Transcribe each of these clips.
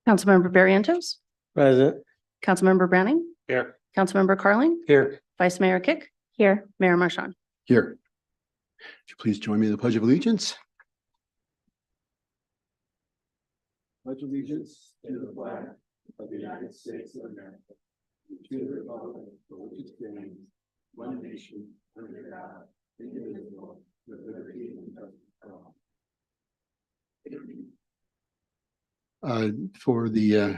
Councilmember Barrientos, Present. Councilmember Browning, Here. Councilmember Carling, Here. Vice Mayor Kick. Here. Mayor Marchand. Here. Would you please join me in the Pledge of Allegiance? Pledge allegiance to the flag of the United States of America, to the republic for which it stands, one nation, under God, indivisible, with liberty and justice for all. For the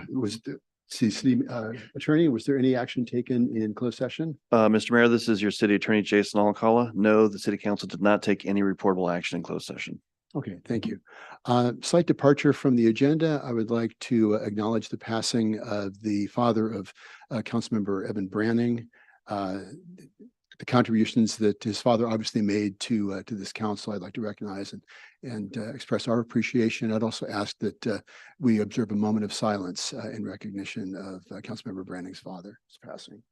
city attorney, was there any action taken in closed session? Mr. Mayor, this is your city attorney, Jason Alcala. No, the city council did not take any reportable action in closed session. Okay, thank you. Slight departure from the agenda. I would like to acknowledge the passing of the father of Councilmember Evan Branning. The contributions that his father obviously made to this council, I'd like to recognize and express our appreciation. I'd also ask that we observe a moment of silence in recognition of Councilmember Branning's father's passing.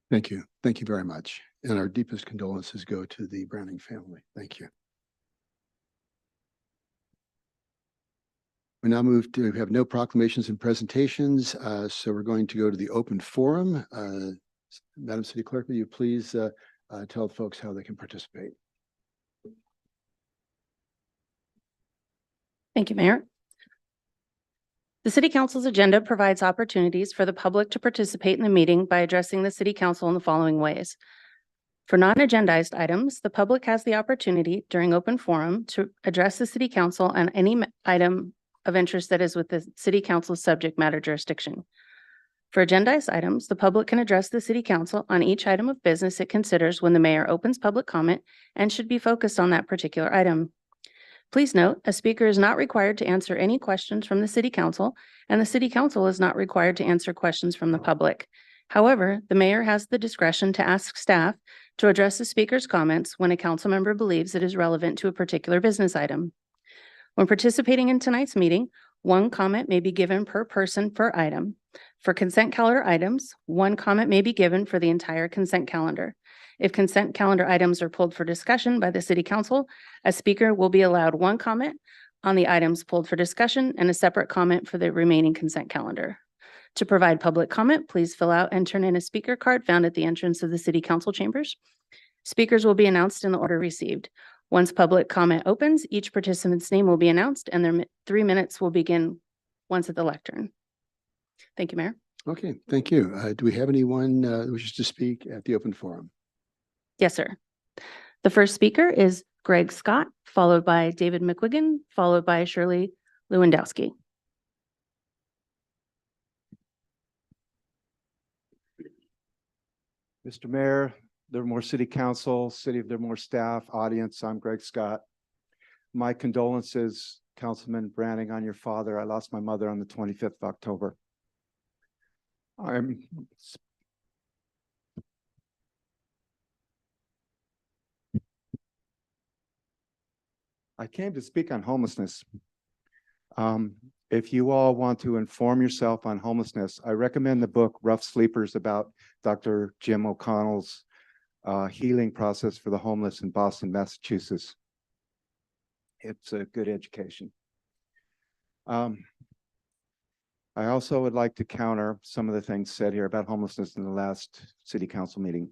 Thank you. Thank you very much. And our deepest condolences go to the Branning family. Thank you. We now move to have no proclamations and presentations. So we're going to go to the open forum. Madam City Clerk, will you please tell folks how they can participate? Thank you, Mayor. The City Council's agenda provides opportunities for the public to participate in the meeting by addressing the City Council in the following ways. For non-agendized items, the public has the opportunity during open forum to address the City Council on any item of interest that is with the City Council's subject matter jurisdiction. For agendized items, the public can address the City Council on each item of business it considers when the mayor opens public comment and should be focused on that particular item. Please note, a speaker is not required to answer any questions from the City Council, and the City Council is not required to answer questions from the public. However, the mayor has the discretion to ask staff to address the speaker's comments when a council member believes it is relevant to a particular business item. When participating in tonight's meeting, one comment may be given per person per item. For consent calendar items, one comment may be given for the entire consent calendar. If consent calendar items are pulled for discussion by the City Council, a speaker will be allowed one comment on the items pulled for discussion and a separate comment for the remaining consent calendar. To provide public comment, please fill out and turn in a speaker card found at the entrance of the City Council chambers. Speakers will be announced in the order received. Once public comment opens, each participant's name will be announced and their 3 minutes will begin once at the lectern. Thank you, Mayor. Okay, thank you. Do we have anyone who wishes to speak at the open forum? Yes, sir. The first speaker is Greg Scott, followed by David McQuiggan, followed by Shirley Lewandowski. Mr. Mayor, Livermore City Council, City of Livermore staff, audience, I'm Greg Scott. My condolences, Councilman Branning, on your father. I lost my mother on the 25th of October. I came to speak on homelessness. If you all want to inform yourself on homelessness, I recommend the book Rough Sleepers about Dr. Jim O'Connell's healing process for the homeless in Boston, Massachusetts. It's a good education. I also would like to counter some of the things said here about homelessness in the last City Council meeting.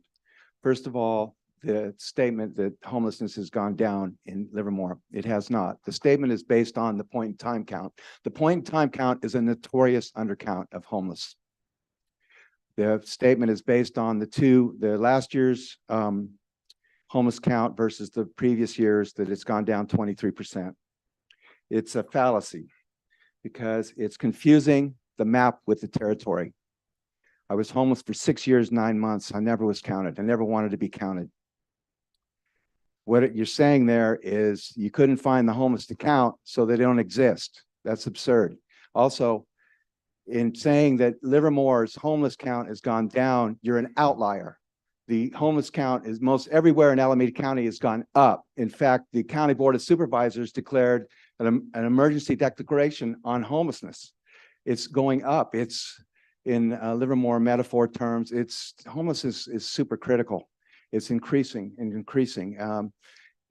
First of all, the statement that homelessness has gone down in Livermore. It has not. The statement is based on the point in time count. The point in time count is a notorious undercount of homeless. The statement is based on the last year's homeless count versus the previous years, that it's gone down 23%. It's a fallacy because it's confusing the map with the territory. I was homeless for 6 years, 9 months. I never was counted. I never wanted to be counted. What you're saying there is you couldn't find the homeless to count, so they don't exist. That's absurd. Also, in saying that Livermore's homeless count has gone down, you're an outlier. The homeless count is most everywhere in Alameda County has gone up. In fact, the County Board of Supervisors declared an emergency declaration on homelessness. It's going up. It's in Livermore metaphor terms, it's homelessness is super critical. It's increasing and increasing.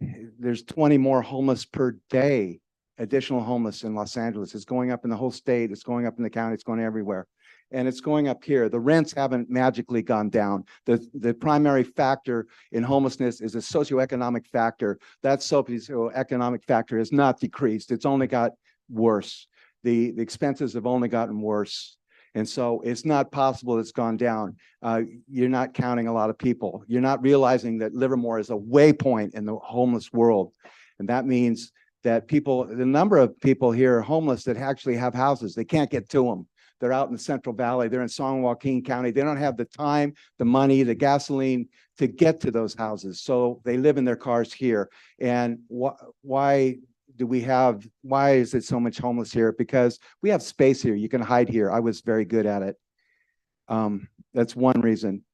There's 20 more homeless per day, additional homeless in Los Angeles. It's going up in the whole state. It's going up in the county. It's going everywhere. And it's going up here. The rents haven't magically gone down. The primary factor in homelessness is a socioeconomic factor. That socioeconomic factor has not decreased. It's only got worse. The expenses have only gotten worse. And so it's not possible it's gone down. You're not counting a lot of people. You're not realizing that Livermore is a waypoint in the homeless world. And that means that people, the number of people here are homeless that actually have houses. They can't get to them. They're out in the Central Valley. They're in San Joaquin County. They don't have the time, the money, the gasoline to get to those houses. So they live in their cars here. And why is it so much homeless here? Because we have space here. You can hide here. I was very good at it. That's one reason.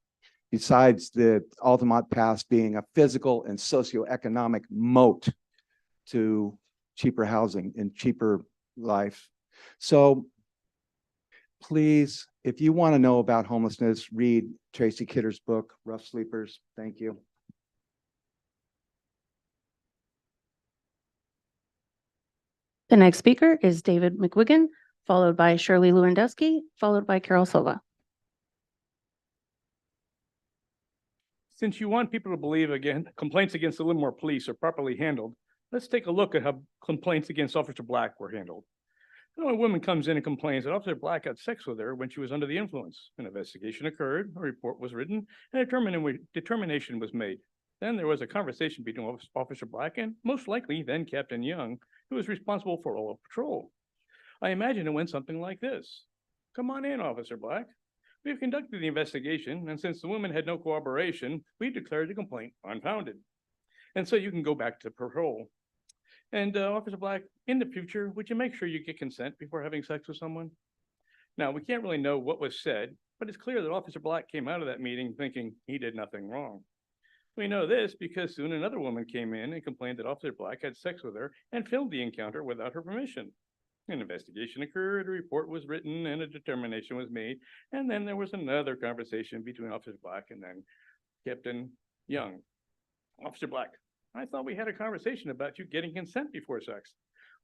Besides the Altamont Pass being a physical and socioeconomic moat to cheaper housing and cheaper life. So please, if you want to know about homelessness, read Tracy Kidder's book, Rough Sleepers. Thank you. The next speaker is David McWiggin, followed by Shirley Lewandowski, followed by Carol Silva. Since you want people to believe again, complaints against the Livermore police are properly handled, let's take a look at how complaints against Officer Black were handled. When a woman comes in and complains that Officer Black had sex with her when she was under the influence, an investigation occurred, a report was written, and a determination was made. Then there was a conversation between Officer Black and most likely then Captain Young, who was responsible for all of patrol. I imagine it went something like this. Come on in, Officer Black. We have conducted the investigation, and since the woman had no cooperation, we declared the complaint unfounded. And so you can go back to patrol. And Officer Black, in the future, would you make sure you get consent before having sex with someone? Now, we can't really know what was said, but it's clear that Officer Black came out of that meeting thinking he did nothing wrong. We know this because soon another woman came in and complained that Officer Black had sex with her and filmed the encounter without her permission. An investigation occurred, a report was written, and a determination was made. And then there was another conversation between Officer Black and then Captain Young. Officer Black, I thought we had a conversation about you getting consent before sex.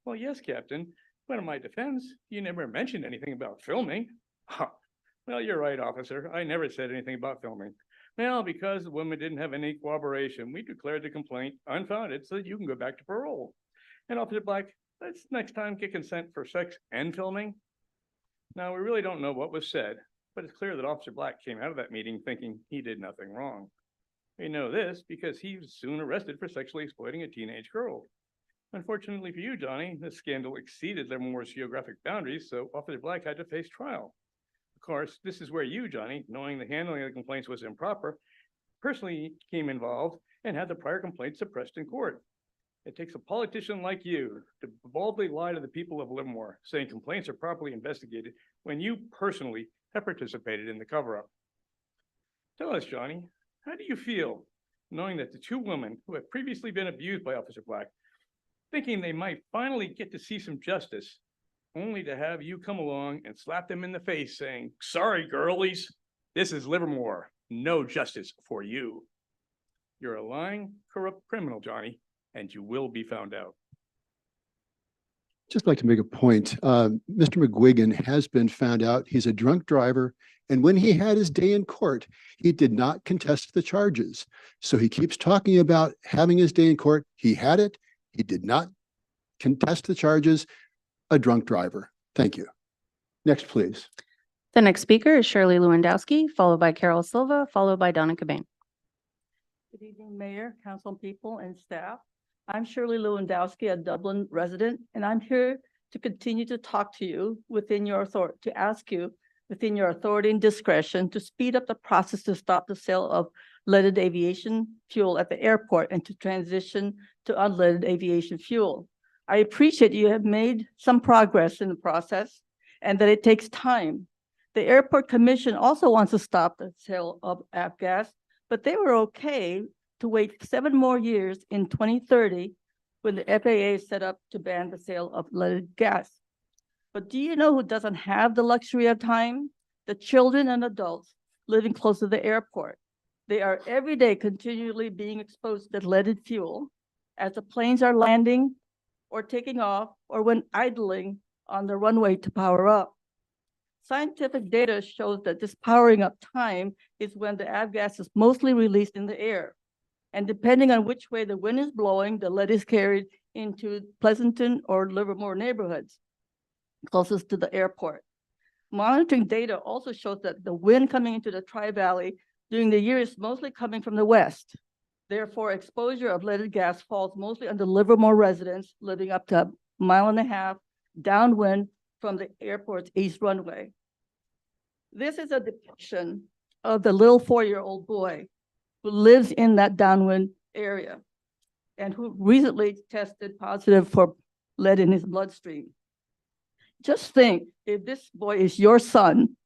Well, yes, Captain, but in my defense, you never mentioned anything about filming. Well, you're right, officer. I never said anything about filming. Well, because the woman didn't have any cooperation, we declared the complaint unfounded so that you can go back to parole. And Officer Black, let's next time get consent for sex and filming. Now, we really don't know what was said, but it's clear that Officer Black came out of that meeting thinking he did nothing wrong. We know this because he was soon arrested for sexually exploiting a teenage girl. Unfortunately for you, Johnny, this scandal exceeded Livermore's geographic boundaries, so Officer Black had to face trial. Of course, this is where you, Johnny, knowing the handling of the complaints was improper, personally came involved and had the prior complaints suppressed in court. It takes a politician like you to boldly lie to the people of Livermore, saying complaints are properly investigated when you personally have participated in the cover-up. Tell us, Johnny, how do you feel knowing that the two women who have previously been abused by Officer Black, thinking they might finally get to see some justice, only to have you come along and slap them in the face saying, sorry, girlies, this is Livermore, no justice for you. You're a lying, corrupt criminal, Johnny, and you will be found out. Just like to make a point. Mr. McGuigan has been found out. He's a drunk driver. And when he had his day in court, he did not contest the charges. So he keeps talking about having his day in court. He had it. He did not contest the charges. A drunk driver. Thank you. Next, please. The next speaker is Shirley Lewandowski, followed by Carol Silva, followed by Donna Cabane. Good evening, Mayor, council people, and staff. I'm Shirley Lewandowski, a Dublin resident, and I'm here to continue to talk to you within your authority, to ask you within your authority and discretion to speed up the process to stop the sale of leaded aviation fuel at the airport and to transition to unleaded aviation fuel. I appreciate you have made some progress in the process, and that it takes time. The Airport Commission also wants to stop the sale of avgas, but they were okay to wait 7 more years in 2030 when the FAA is set up to ban the sale of leaded gas. But do you know who doesn't have the luxury of time? The children and adults living close to the airport. They are every day continually being exposed to leaded fuel as the planes are landing or taking off or when idling on the runway to power up. Scientific data shows that this powering up time is when the avgas is mostly released in the air. And depending on which way the wind is blowing, the lead is carried into Pleasanton or Livermore neighborhoods closest to the airport. Monitoring data also shows that the wind coming into the Tri-Valley during the year is mostly coming from the west. Therefore, exposure of leaded gas falls mostly on the Livermore residents living up to 1.5 miles downwind from the airport's east runway. This is a depiction of the little 4-year-old boy who lives in that downwind area and who recently tested positive for lead in his bloodstream. Just think if this boy is your son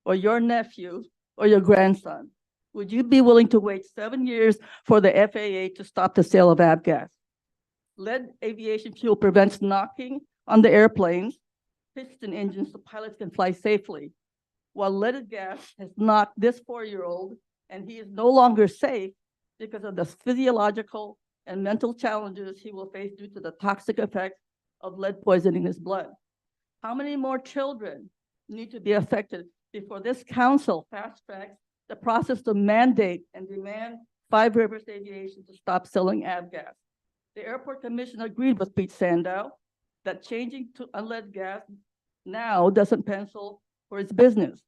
or your nephew or your grandson, would you be willing to wait 7 years for the FAA to stop the sale of avgas? Lead aviation fuel prevents knocking on the airplanes, piston engines so pilots can fly safely. While leaded gas has knocked this 4-year-old, and he is no longer safe because of the physiological and mental challenges he will face due to the toxic effects of lead poisoning his blood. How many more children need to be affected before this council fast tracks the process to mandate and demand Five Rivers Aviation to stop selling avgas? The Airport Commission agreed with Pete Sandow that changing to unleaded gas now doesn't pencil for its business.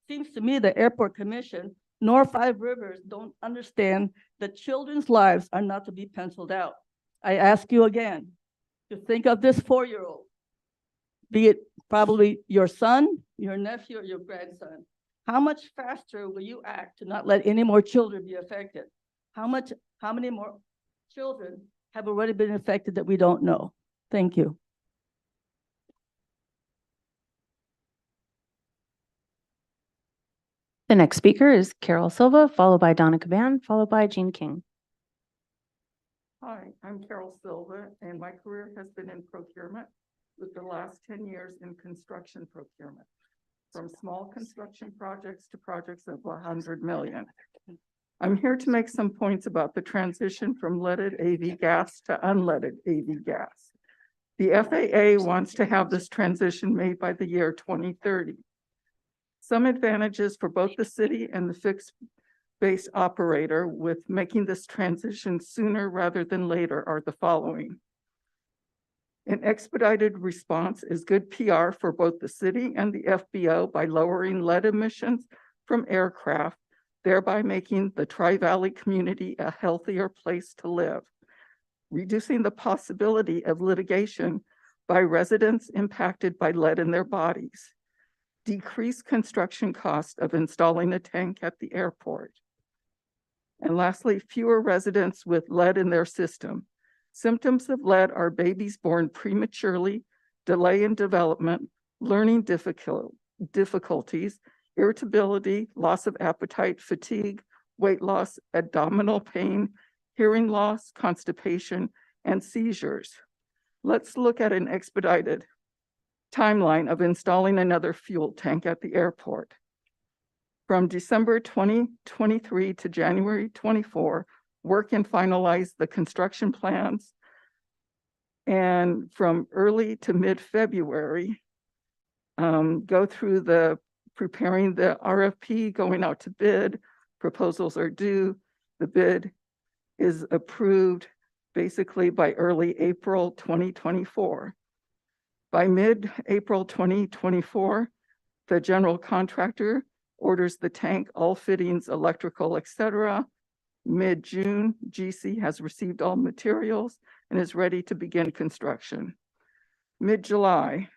Seems to me the Airport Commission nor Five Rivers don't understand that children's lives are not to be penciled out. I ask you again to think of this 4-year-old, be it probably your son, your nephew, or your grandson. How much faster will you act to not let any more children be affected? How many more children have already been affected that we don't know? Thank you. The next speaker is Carol Silva, followed by Donna Caban, followed by Jean King. Hi, I'm Carol Silva, and my career has been in procurement with the last 10 years in construction procurement, from small construction projects to projects of 100 million. I'm here to make some points about the transition from leaded AV gas to unleaded AV gas. The FAA wants to have this transition made by the year 2030. Some advantages for both the city and the fixed base operator with making this transition sooner rather than later are the following. An expedited response is good PR for both the city and the FBO by lowering lead emissions from aircraft, thereby making the Tri-Valley community a healthier place to live. Reducing the possibility of litigation by residents impacted by lead in their bodies. Decrease construction cost of installing a tank at the airport. And lastly, fewer residents with lead in their system. Symptoms of lead are babies born prematurely, delay in development, learning difficulties, irritability, loss of appetite, fatigue, weight loss, abdominal pain, hearing loss, constipation, and seizures. Let's look at an expedited timeline of installing another fuel tank at the airport. From December 2023 to January 24, work and finalize the construction plans. And from early to mid-February, go through the preparing the RFP, going out to bid, proposals are due, the bid is approved basically by early April 2024. By mid-April 2024, the general contractor orders the tank, all fittings, electrical, etc. Mid-June, GC has received all materials and is ready to begin construction. Mid-July,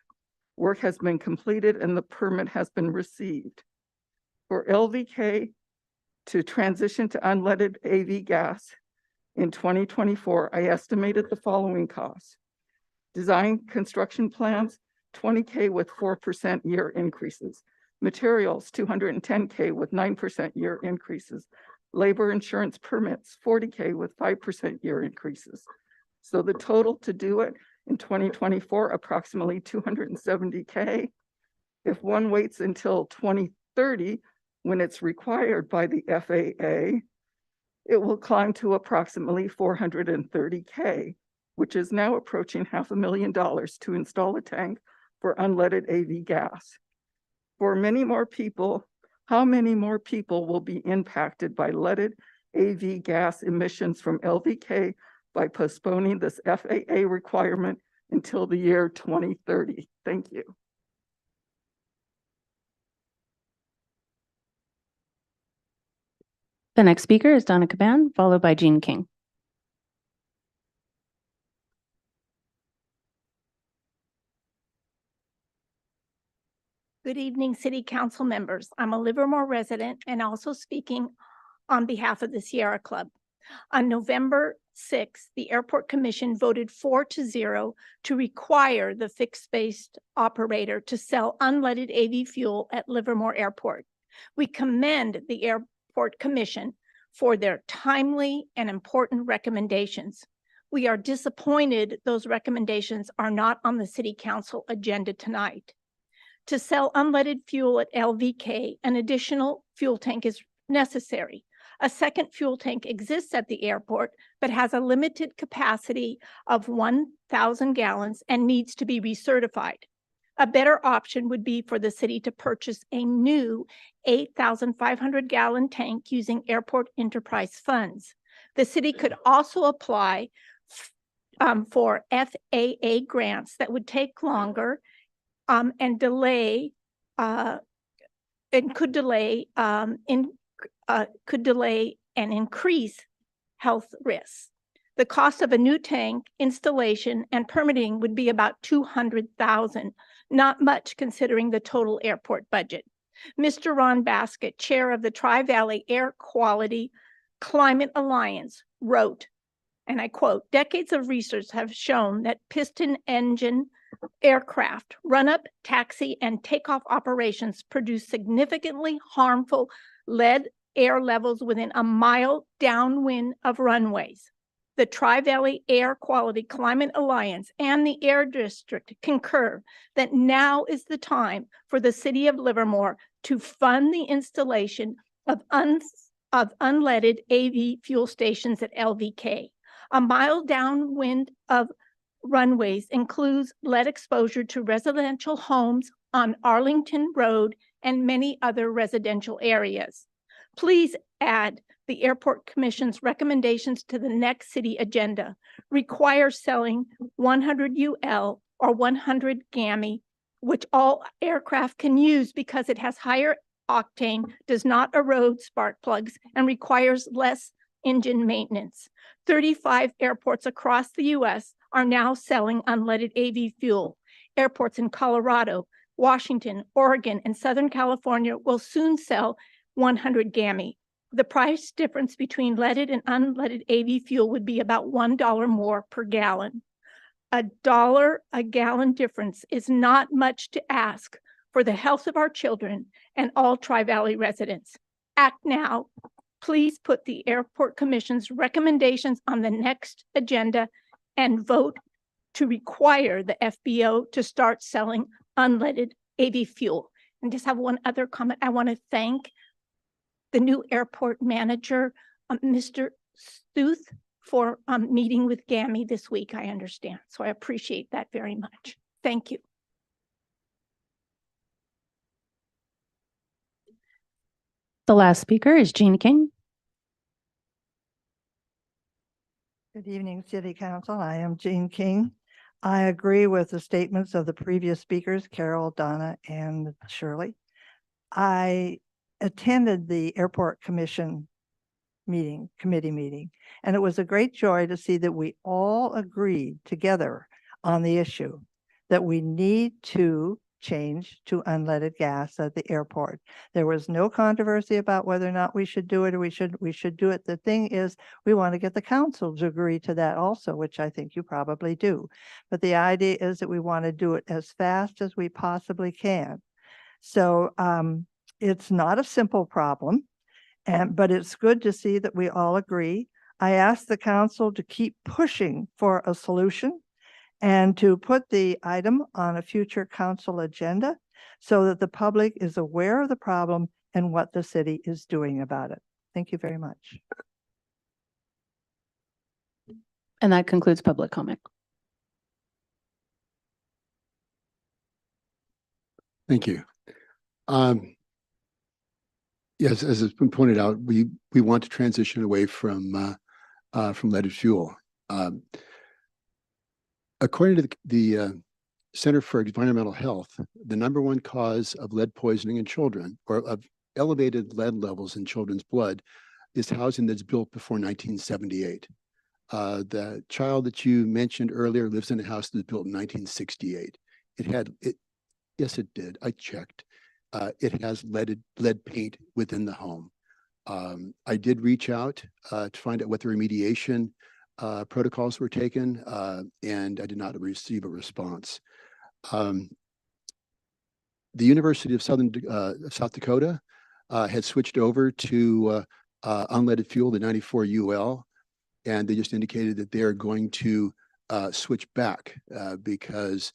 work has been completed and the permit has been received. For LVK to transition to unleaded AV gas in 2024, I estimated the following costs. Design construction plans 20K with 4% year increases. Materials, 210K with 9% year increases. Labor insurance permits, 40K with 5% year increases. So the total to do it in 2024, approximately 270K. If one waits until 2030, when it's required by the FAA, it will climb to approximately 430K, which is now approaching $500,000 to install a tank for unleaded AV gas. For many more people, how many more people will be impacted by leaded AV gas emissions from LVK by postponing this FAA requirement until the year 2030? Thank you. The next speaker is Donna Caban, followed by Jean King. Good evening, City Council members. I'm a Livermore resident and also speaking on behalf of the Sierra Club. On November 6th, the Airport Commission voted 4-0 to require the fixed-based operator to sell unleaded AV fuel at Livermore Airport. We commend the Airport Commission for their timely and important recommendations. We are disappointed those recommendations are not on the City Council agenda tonight. To sell unleaded fuel at LVK, an additional fuel tank is necessary. A second fuel tank exists at the airport, but has a limited capacity of 1,000 gallons and needs to be recertified. A better option would be for the city to purchase a new 8,500 gallon tank using airport enterprise funds. The city could also apply for FAA grants that would take longer and delay and could delay and increase health risks. The cost of a new tank installation and permitting would be about $200,000, not much considering the total airport budget. Mr. Ron Baskett, chair of the Tri-Valley Air Quality Climate Alliance, wrote, and I quote, "Decades of research have shown that piston engine aircraft, run-up, taxi, and takeoff operations produce significantly harmful lead air levels within a mile downwind of runways. The Tri-Valley Air Quality Climate Alliance and the Air District concur that now is the time for the city of Livermore to fund the installation of unleaded AV fuel stations at LVK. A mile downwind of runways includes lead exposure to residential homes on Arlington Road and many other residential areas. Please add the Airport Commission's recommendations to the next city agenda. Require selling 100 UL or 100 GAMI, which all aircraft can use because it has higher octane, does not erode spark plugs, and requires less engine maintenance. 35 airports across the U.S. are now selling unleaded AV fuel. Airports in Colorado, Washington, Oregon, and Southern California will soon sell 100 GAMI. The price difference between leaded and unleaded AV fuel would be about $1 more per gallon. $1 a gallon difference is not much to ask for the health of our children and all Tri-Valley residents. Act now. Please put the Airport Commission's recommendations on the next agenda and vote to require the FBO to start selling unleaded AV fuel. And just have one other comment. I want to thank the new airport manager, Mr. Stuth, for meeting with GAMI this week, I understand. So I appreciate that very much. Thank you. The last speaker is Jean King. Good evening, City Council. I am Jean King. I agree with the statements of the previous speakers, Carol, Donna, and Shirley. I attended the Airport Commission committee meeting, and it was a great joy to see that we all agreed together on the issue that we need to change to unleaded gas at the airport. There was no controversy about whether or not we should do it or we should do it. The thing is, we want to get the council to agree to that also, which I think you probably do. But the idea is that we want to do it as fast as we possibly can. So it's not a simple problem, but it's good to see that we all agree. I asked the council to keep pushing for a solution and to put the item on a future council agenda so that the public is aware of the problem and what the city is doing about it. Thank you very much. And that concludes public comment. Thank you. Yes, as has been pointed out, we want to transition away from leaded fuel. According to the Center for Environmental Health, the #1 cause of lead poisoning in children, or of elevated lead levels in children's blood, is housing that's built before 1978. The child that you mentioned earlier lives in a house that was built in 1968. Yes, it did. I checked. It has lead paint within the home. I did reach out to find out what the remediation protocols were taken, and I did not receive a response. The University of South Dakota had switched over to unleaded fuel, the 94 UL, and they just indicated that they are going to switch back because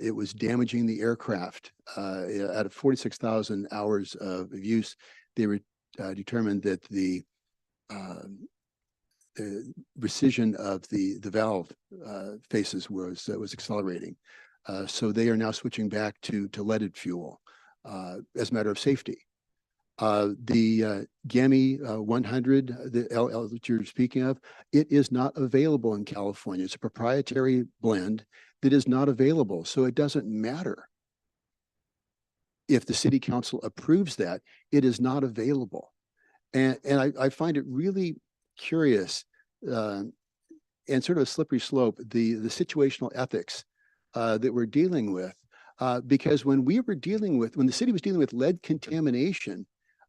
it was damaging the aircraft. Out of 46,000 hours of use, they were determined that the rescission of the valve faces was accelerating. So they are now switching back to leaded fuel as a matter of safety. The GAMI 100, the LL that you're speaking of, it is not available in California. It's a proprietary blend that is not available. So it doesn't matter if the city council approves that, it is not available. And I find it really curious and sort of a slippery slope, the situational ethics that we're dealing with. Because when the city was dealing with lead contamination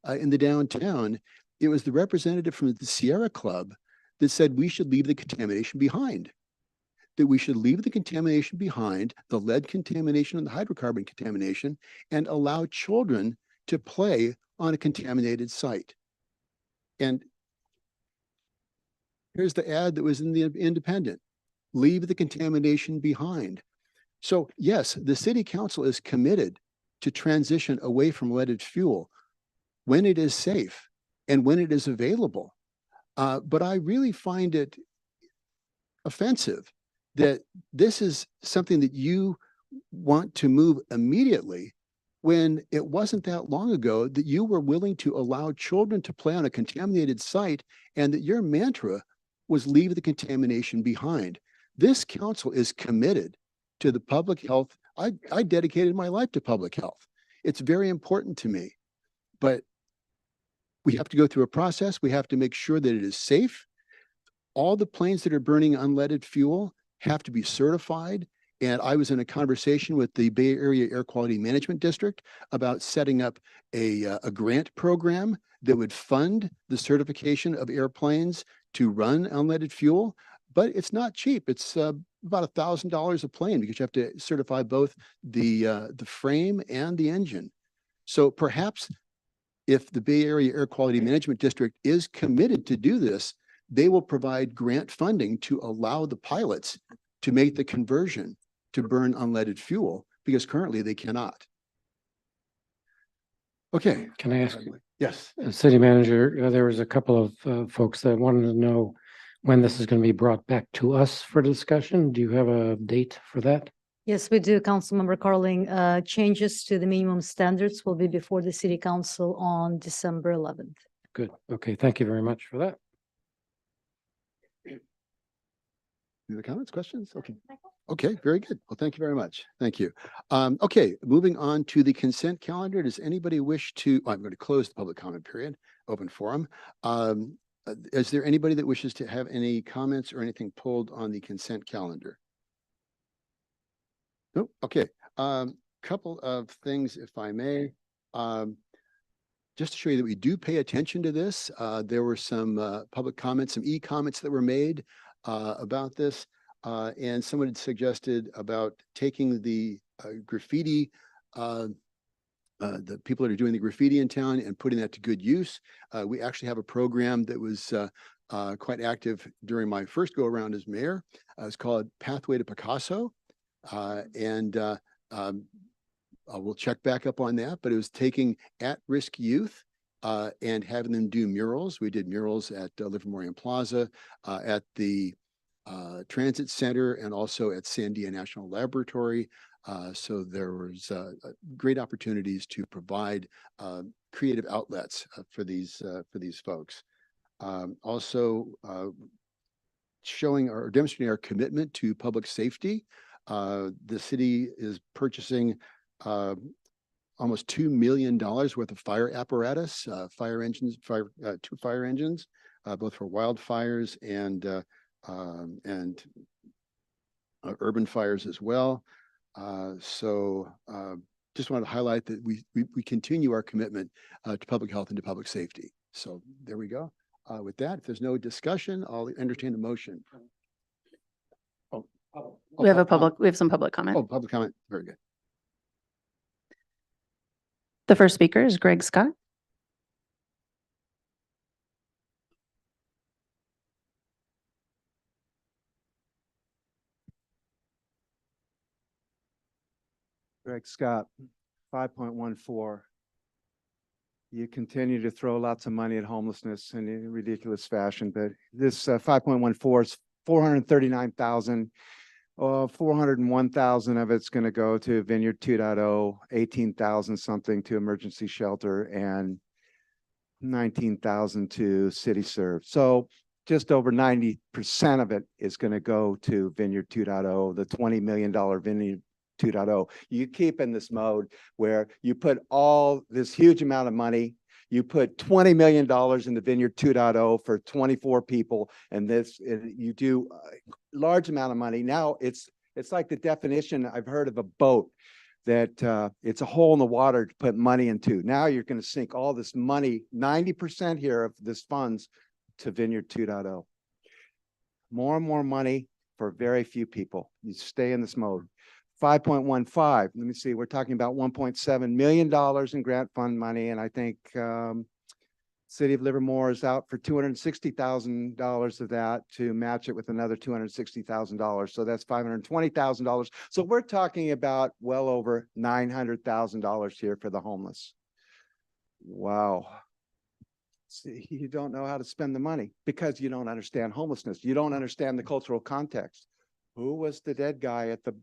in the downtown, it was the representative from the Sierra Club that said we should leave the contamination behind. That we should leave the contamination behind, the lead contamination and the hydrocarbon contamination, and allow children to play on a contaminated site. And here's the ad that was in the Independent. Leave the contamination behind. So yes, the city council is committed to transition away from leaded fuel when it is safe and when it is available. But I really find it offensive that this is something that you want to move immediately when it wasn't that long ago that you were willing to allow children to play on a contaminated site and that your mantra was leave the contamination behind. This council is committed to the public health. I dedicated my life to public health. It's very important to me, but we have to go through a process. We have to make sure that it is safe. All the planes that are burning unleaded fuel have to be certified. And I was in a conversation with the Bay Area Air Quality Management District about setting up a grant program that would fund the certification of airplanes to run unleaded fuel. But it's not cheap. It's about $1,000 a plane because you have to certify both the frame and the engine. So perhaps if the Bay Area Air Quality Management District is committed to do this, they will provide grant funding to allow the pilots to make the conversion to burn unleaded fuel because currently they cannot. Okay. Can I ask, Yes. City Manager, there was a couple of folks that wanted to know when this is going to be brought back to us for discussion. Do you have a date for that? Yes, we do, Councilmember Carling. Changes to the minimum standards will be before the City Council on December 11th. Good. Okay, thank you very much for that. Any other comments, questions? Okay. Okay, very good. Well, thank you very much. Thank you. Okay, moving on to the consent calendar. Does anybody wish to, I'm going to close the public comment period, open forum. Is there anybody that wishes to have any comments or anything pulled on the consent calendar? Nope. Okay. couple of things, if I may. Just to show you that we do pay attention to this, there were some public comments, some e-comments that were made about this. And someone had suggested about taking the graffiti, the people that are doing the graffiti in town and putting that to good use. We actually have a program that was quite active during my first go around as mayor. It's called Pathway to Picasso. We'll check back up on that, but it was taking at-risk youth and having them do murals. We did murals at Livermore Plaza, at the Transit Center, and also at Sandia National Laboratory. So there was great opportunities to provide creative outlets for these folks. Also showing or demonstrating our commitment to public safety. The city is purchasing almost $2 million worth of fire apparatus, fire engines, two fire engines, both for wildfires and urban fires as well. Just wanted to highlight that we continue our commitment to public health and to public safety. So there we go. With that, if there's no discussion, I'll entertain a motion. We have some public comment. Oh, public comment. Very good. The first speaker is Greg Scott. Greg Scott, 5.14. You continue to throw lots of money at homelessness in a ridiculous fashion, but this 5.14 is 439,000. 401,000 of it's going to go to Vineyard 2.0, 18,000 something to emergency shelter, and 19,000 to City Serve. So just over 90% of it is going to go to Vineyard 2.0, the $20 million Vineyard 2.0. You keep in this mode where you put all this huge amount of money, you put $20 million in the Vineyard 2.0 for 24 people, and you do a large amount of money. Now it's like the definition I've heard of a boat, that it's a hole in the water to put money into. Now you're going to sink all this money, 90% here of this funds, to Vineyard 2.0. More and more money for very few people. You stay in this mode. 5.15, let me see, we're talking about $1.7 million in grant fund money, and I think City of Livermore is out for $260,000 of that to match it with another $260,000. So that's $520,000. So we're talking about well over $900,000 here for the homeless. Wow. See, you don't know how to spend the money because you don't understand homelessness. You don't understand the cultural context. Who was the dead guy at the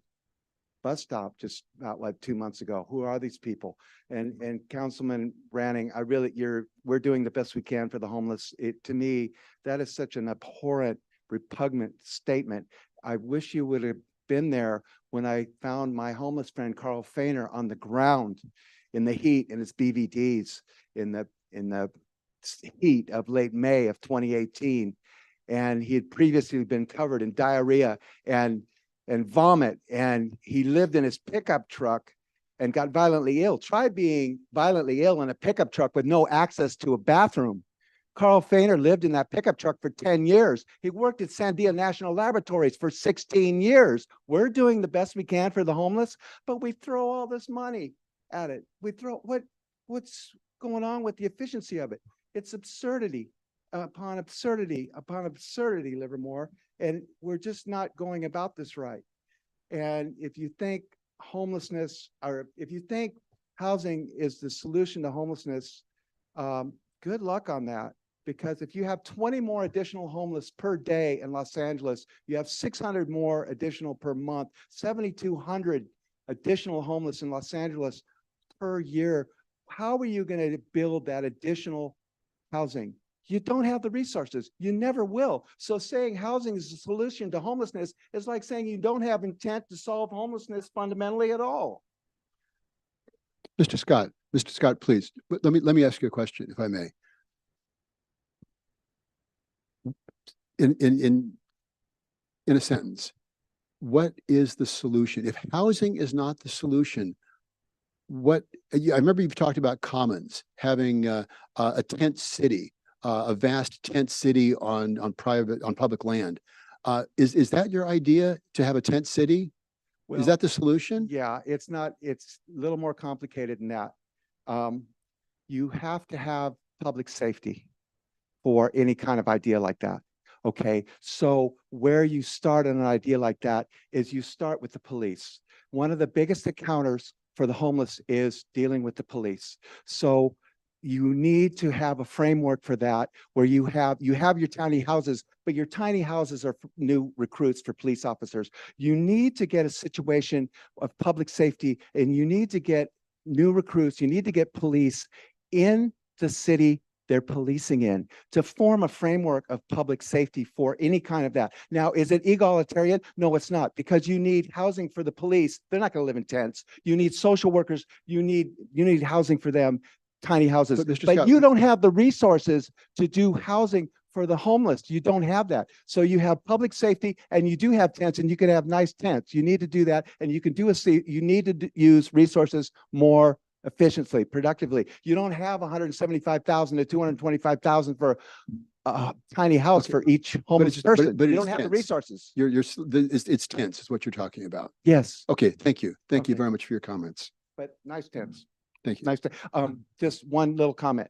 bus stop just about like 2 months ago? Who are these people? And Councilman Branning, we're doing the best we can for the homeless. To me, that is such an abhorrent, repugnant statement. I wish you would have been there when I found my homeless friend Carl Feiner on the ground in the heat in his BVDs in the heat of late May of 2018. And he had previously been covered in diarrhea and vomit, and he lived in his pickup truck and got violently ill. Try being violently ill in a pickup truck with no access to a bathroom. Carl Feiner lived in that pickup truck for 10 years. He worked at Sandia National Laboratories for 16 years. We're doing the best we can for the homeless, but we throw all this money at it. We throw what's going on with the efficiency of it? It's absurdity upon absurdity upon absurdity, Livermore. And we're just not going about this right. And if you think homelessness, or if you think housing is the solution to homelessness, good luck on that. Because if you have 20 more additional homeless per day in Los Angeles, you have 600 more additional per month, 7,200 additional homeless in Los Angeles per year. How are you going to build that additional housing? You don't have the resources. You never will. So saying housing is the solution to homelessness is like saying you don't have intent to solve homelessness fundamentally at all. Mr. Scott, please, let me ask you a question, if I may. In a sentence, what is the solution? If housing is not the solution, I remember you've talked about commons, having a tent city, a vast tent city on public land. Is that your idea, to have a tent city? Is Well, that the solution? Yeah, it's not, it's a little more complicated than that. You have to have public safety for any kind of idea like that. Okay, so where you start on an idea like that is you start with the police. One of the biggest encounters for the homeless is dealing with the police. So you need to have a framework for that, where you have your tiny houses, but your tiny houses are new recruits for police officers. You need to get a situation of public safety, and you need to get new recruits. You need to get police in the city they're policing in, to form a framework of public safety for any kind of that. Now, is it egalitarian? No, it's not, because you need housing for the police. They're not going to live in tents. You need social workers. You need housing for them, tiny houses. But Mr. But Scott- you don't have the resources to do housing for the homeless. You don't have that. So you have public safety, and you do have tents, and you can have nice tents. You need to do that, and you can you need to use resources more efficiently, productively. You don't have 175,000 to 225,000 for a tiny house Okay. for each homeless person. but You it's don't have the tents. resources. It's tense is what you're talking about. Yes, Okay, thank you. Thank you Okay. very much for your comments. but nice tents. Thank you. Nice. Just one little comment.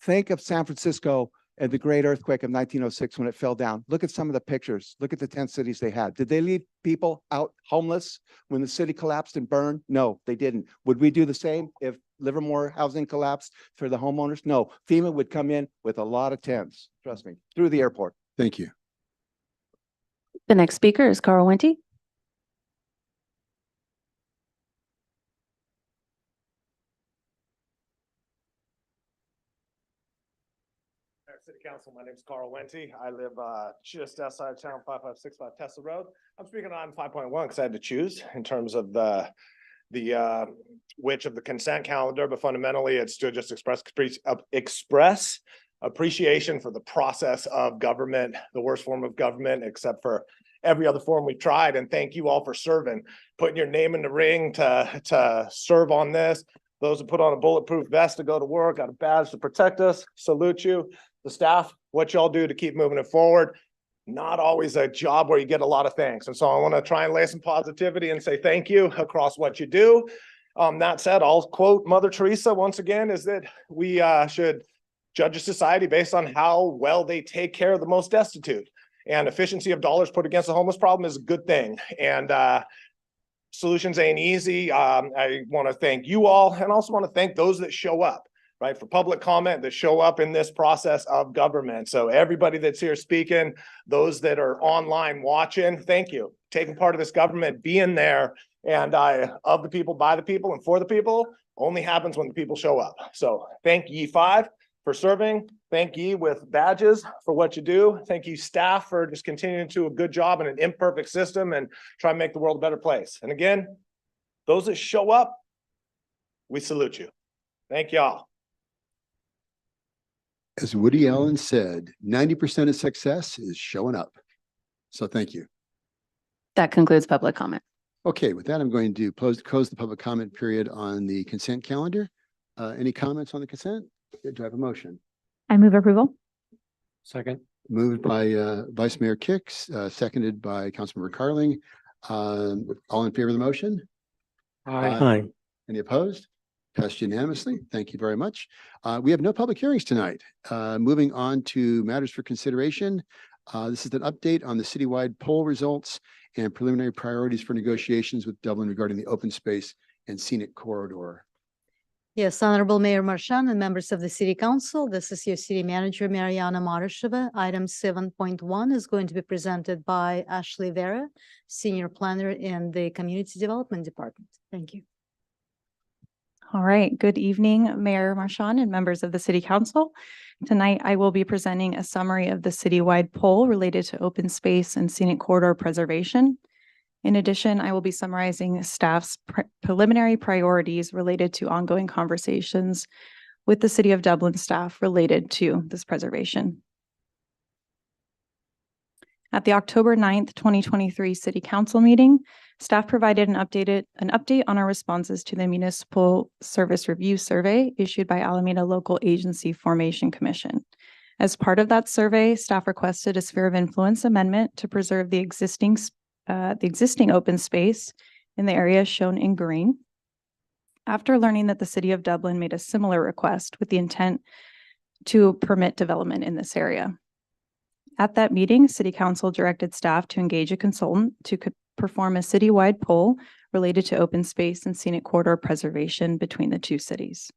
Think of San Francisco and the great earthquake of 1906 when it fell down. Look at some of the pictures. Look at the tent cities they had. Did they leave people out homeless when the city collapsed and burned? No, they didn't. Would we do the same if Livermore housing collapsed for the homeowners? No, FEMA would come in with a lot of tents, trust me, through the airport. Thank you. The next speaker is Carl Wente. City Council, my name is Carl Wente. I live just outside of town, 5565 Tesla Road. I'm speaking on 5.1 because I had to choose in terms of the which of the consent calendar, but fundamentally it's to just express appreciation for the process of government, the worst form of government, except for every other form we've tried. And thank you all for serving, putting your name in the ring to serve on this. Those who put on a bulletproof vest to go to work, got a badge to protect us, salute you. The staff, what y'all do to keep moving it forward. Not always a job where you get a lot of thanks. And so I want to try and lay some positivity and say thank you across what you do. That said, I'll quote Mother Teresa once again, is that we should judge a society based on how well they take care of the most destitute. And efficiency of dollars put against the homeless problem is a good thing. And solutions ain't easy. I want to thank you all, and also want to thank those that show up, right, for public comment, that show up in this process of government. So everybody that's here speaking, those that are online watching, thank you. Taking part of this government, being there, and of the people, by the people, and for the people, only happens when the people show up. So thank ye 5 for serving. Thank ye with badges for what you do. Thank you staff for just continuing to do a good job in an imperfect system and try and make the world a better place. And again, those that show up, we salute you. Thank y'all. As Woody Allen said, 90% of success is showing up. So thank you. That concludes public comment. Okay, with that, I'm going to close the public comment period on the consent calendar. Any comments on the consent? Do I have a motion? I move approval. Second. Moved by Vice Mayor Kicks, seconded by Councilmember Carling. All in favor of the motion? Aye. Any opposed? Passed unanimously. Thank you very much. We have no public hearings tonight. Moving on to matters for consideration. This is an update on the citywide poll results and preliminary priorities for negotiations with Dublin regarding the open space and scenic corridor. Yes, Honorable Mayor Marchand and members of the City Council, this is your City Manager, Mariana Marasheva. Item 7.1 is going to be presented by Ashley Vera, Senior Planner in the Community Development Department. Thank you. All right, good evening, Mayor Marchand and members of the City Council. Tonight, I will be presenting a summary of the citywide poll related to open space and scenic corridor preservation. In addition, I will be summarizing staff's preliminary priorities related to ongoing conversations with the City of Dublin staff related to this preservation. At the October 9th, 2023 City Council meeting, staff provided an update on our responses to the Municipal Service Review Survey issued by Alameda Local Agency Formation Commission. As part of that survey, staff requested a sphere of influence amendment to preserve the existing open space in the area shown in green. After learning that the City of Dublin made a similar request with the intent to permit development in this area. At that meeting, City Council directed staff to engage a consultant to perform a citywide poll related to open space and scenic corridor preservation between the two cities.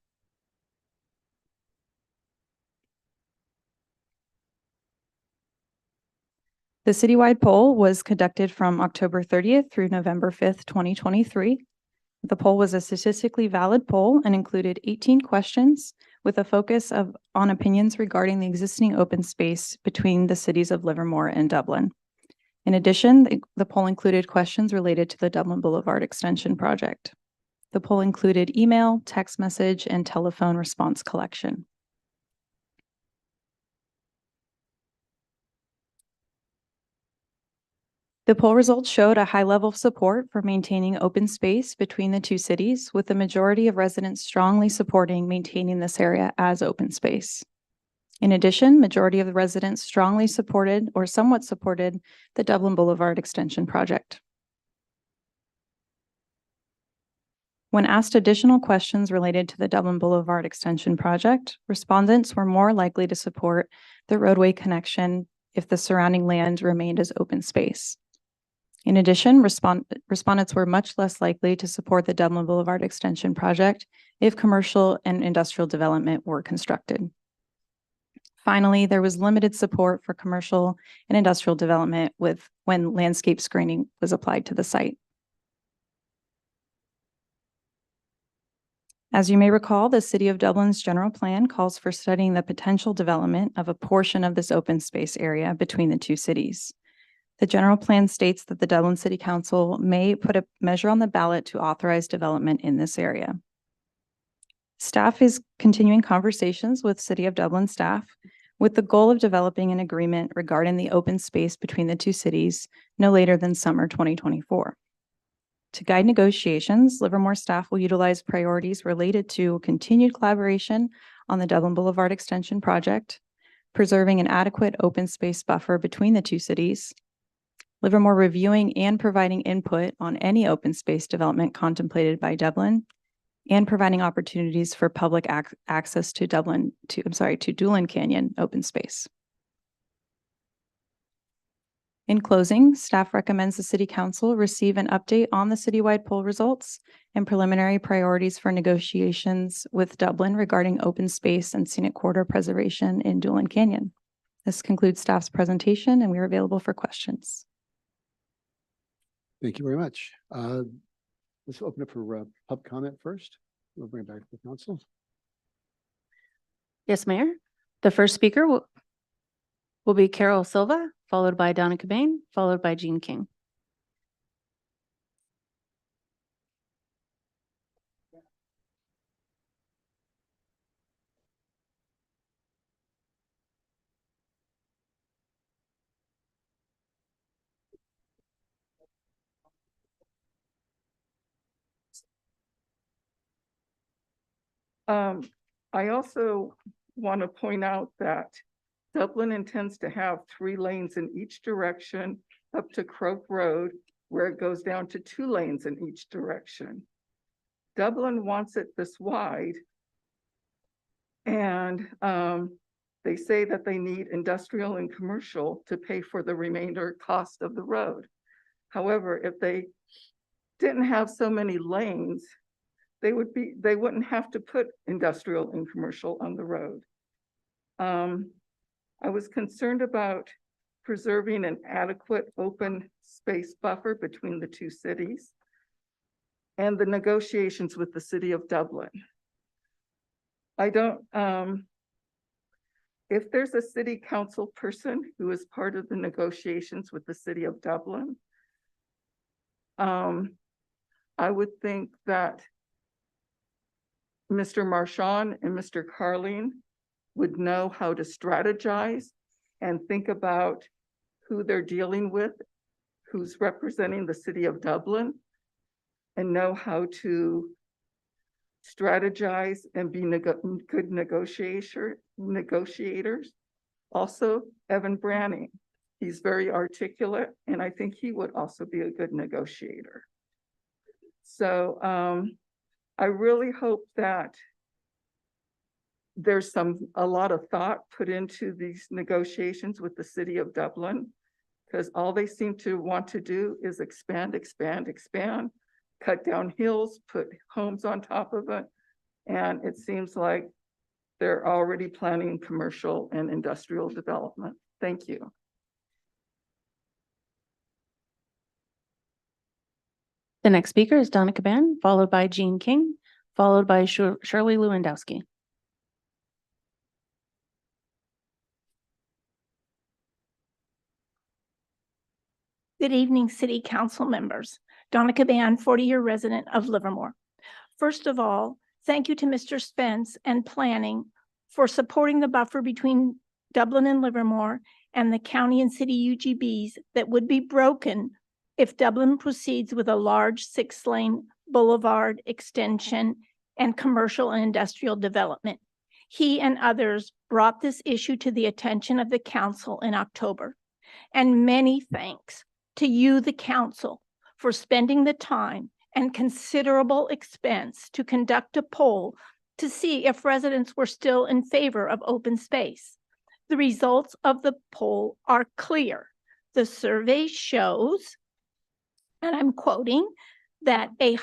The citywide poll was conducted from October 30th through November 5th, 2023. The poll was a statistically valid poll and included 18 questions with a focus on opinions regarding the existing open space between the cities of Livermore and Dublin. In addition, the poll included questions related to the Dublin Boulevard Extension project. The poll included email, text message, and telephone response collection. The poll results showed a high level of support for maintaining open space between the two cities, with the majority of residents strongly supporting maintaining this area as open space. In addition, majority of the residents strongly supported or somewhat supported the Dublin Boulevard Extension project. When asked additional questions related to the Dublin Boulevard Extension project, respondents were more likely to support the roadway connection if the surrounding land remained as open space. In addition, respondents were much less likely to support the Dublin Boulevard Extension project if commercial and industrial development were constructed. Finally, there was limited support for commercial and industrial development when landscape screening was applied to the site. As you may recall, the City of Dublin's general plan calls for studying the potential development of a portion of this open space area between the two cities. The general plan states that the Dublin City Council may put a measure on the ballot to authorize development in this area. Staff is continuing conversations with City of Dublin staff with the goal of developing an agreement regarding the open space between the two cities no later than summer 2024. To guide negotiations, Livermore staff will utilize priorities related to continued collaboration on the Dublin Boulevard Extension project, preserving an adequate open space buffer between the two cities, Livermore reviewing and providing input on any open space development contemplated by Dublin, and providing opportunities for public access to Dublin Canyon open space. In closing, staff recommends the City Council receive an update on the citywide poll results and preliminary priorities for negotiations with Dublin regarding open space and scenic corridor preservation in Doolin Canyon. This concludes staff's presentation, and we are available for questions. Thank you very much. Let's open up for public comment first. We'll bring it back to the council. Yes, Mayor. The first speaker will be Carol Silva, followed by Donna Cobain, followed by Jean King. I also want to point out that Dublin intends to have 3 lanes in each direction up to Croak Road, where it goes down to 2 lanes in each direction. Dublin wants it this wide. And they say that they need industrial and commercial to pay for the remainder cost of the road. However, if they didn't have so many lanes, they wouldn't have to put industrial and commercial on the road. I was concerned about preserving an adequate open space buffer between the two cities and the negotiations with the City of Dublin. I don't, if there's a City Council person who is part of the negotiations with the City of Dublin, I would think that Mr. Marchand and Mr. Carling would know how to strategize and think about who they're dealing with, who's representing the city of Dublin, and know how to strategize and be good negotiators. Also, Evan Branning, he's very articulate, and I think he would also be a good negotiator. So I really hope that there's a lot of thought put into these negotiations with the city of Dublin, because all they seem to want to do is expand, expand, expand, cut down hills, put homes on top of it. And it seems like they're already planning commercial and industrial development. Thank you. The next speaker is Donna Caban, followed by Jean King, followed by Shirley Lewandowski. Good evening, City Council members. Donna Caban, 40-year resident of Livermore. First of all, thank you to Mr. Spence and Planning for supporting the buffer between Dublin and Livermore and the county and city UGBs that would be broken if Dublin proceeds with a large 6-lane boulevard extension and commercial and industrial development. He and others brought this issue to the attention of the council in October. And many thanks to you, the council, for spending the time and considerable expense to conduct a poll to see if residents were still in favor of open space. The results of the poll are clear. The survey shows, and I'm quoting, that a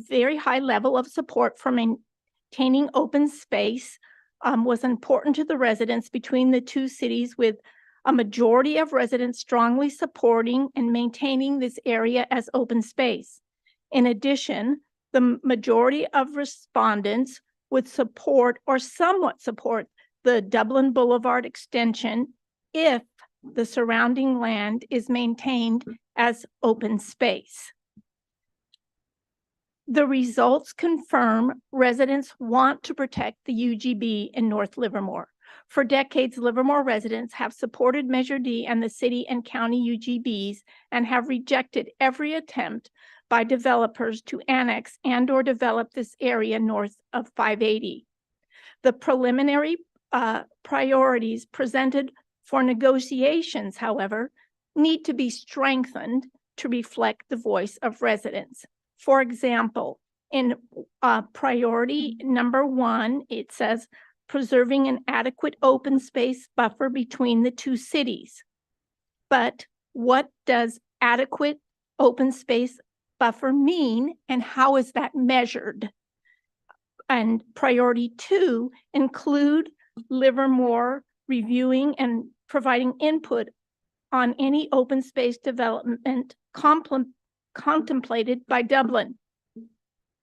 very high level of support for maintaining open space was important to the residents between the two cities, with a majority of residents strongly supporting and maintaining this area as open space. In addition, the majority of respondents would support or somewhat support the Dublin Boulevard extension if the surrounding land is maintained as open space. The results confirm residents want to protect the UGB in North Livermore. For decades, Livermore residents have supported Measure D and the city and county UGBs and have rejected every attempt by developers to annex and or develop this area north of 580. The preliminary priorities presented for negotiations, however, need to be strengthened to reflect the voice of residents. For example, in priority number 1, it says preserving an adequate open space buffer between the two cities. But what does adequate open space buffer mean, and how is that measured? And priority 2, include Livermore reviewing and providing input on any open space development contemplated by Dublin.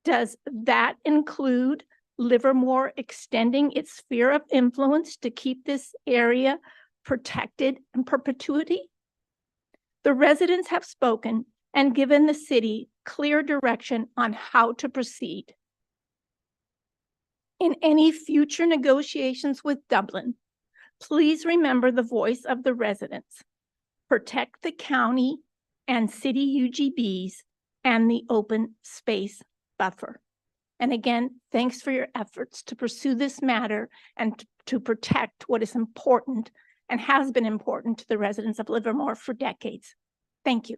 Does that include Livermore extending its sphere of influence to keep this area protected in perpetuity? The residents have spoken and given the city clear direction on how to proceed. In any future negotiations with Dublin, please remember the voice of the residents. Protect the county and city UGBs and the open space buffer. And again, thanks for your efforts to pursue this matter and to protect what is important and has been important to the residents of Livermore for decades. Thank you.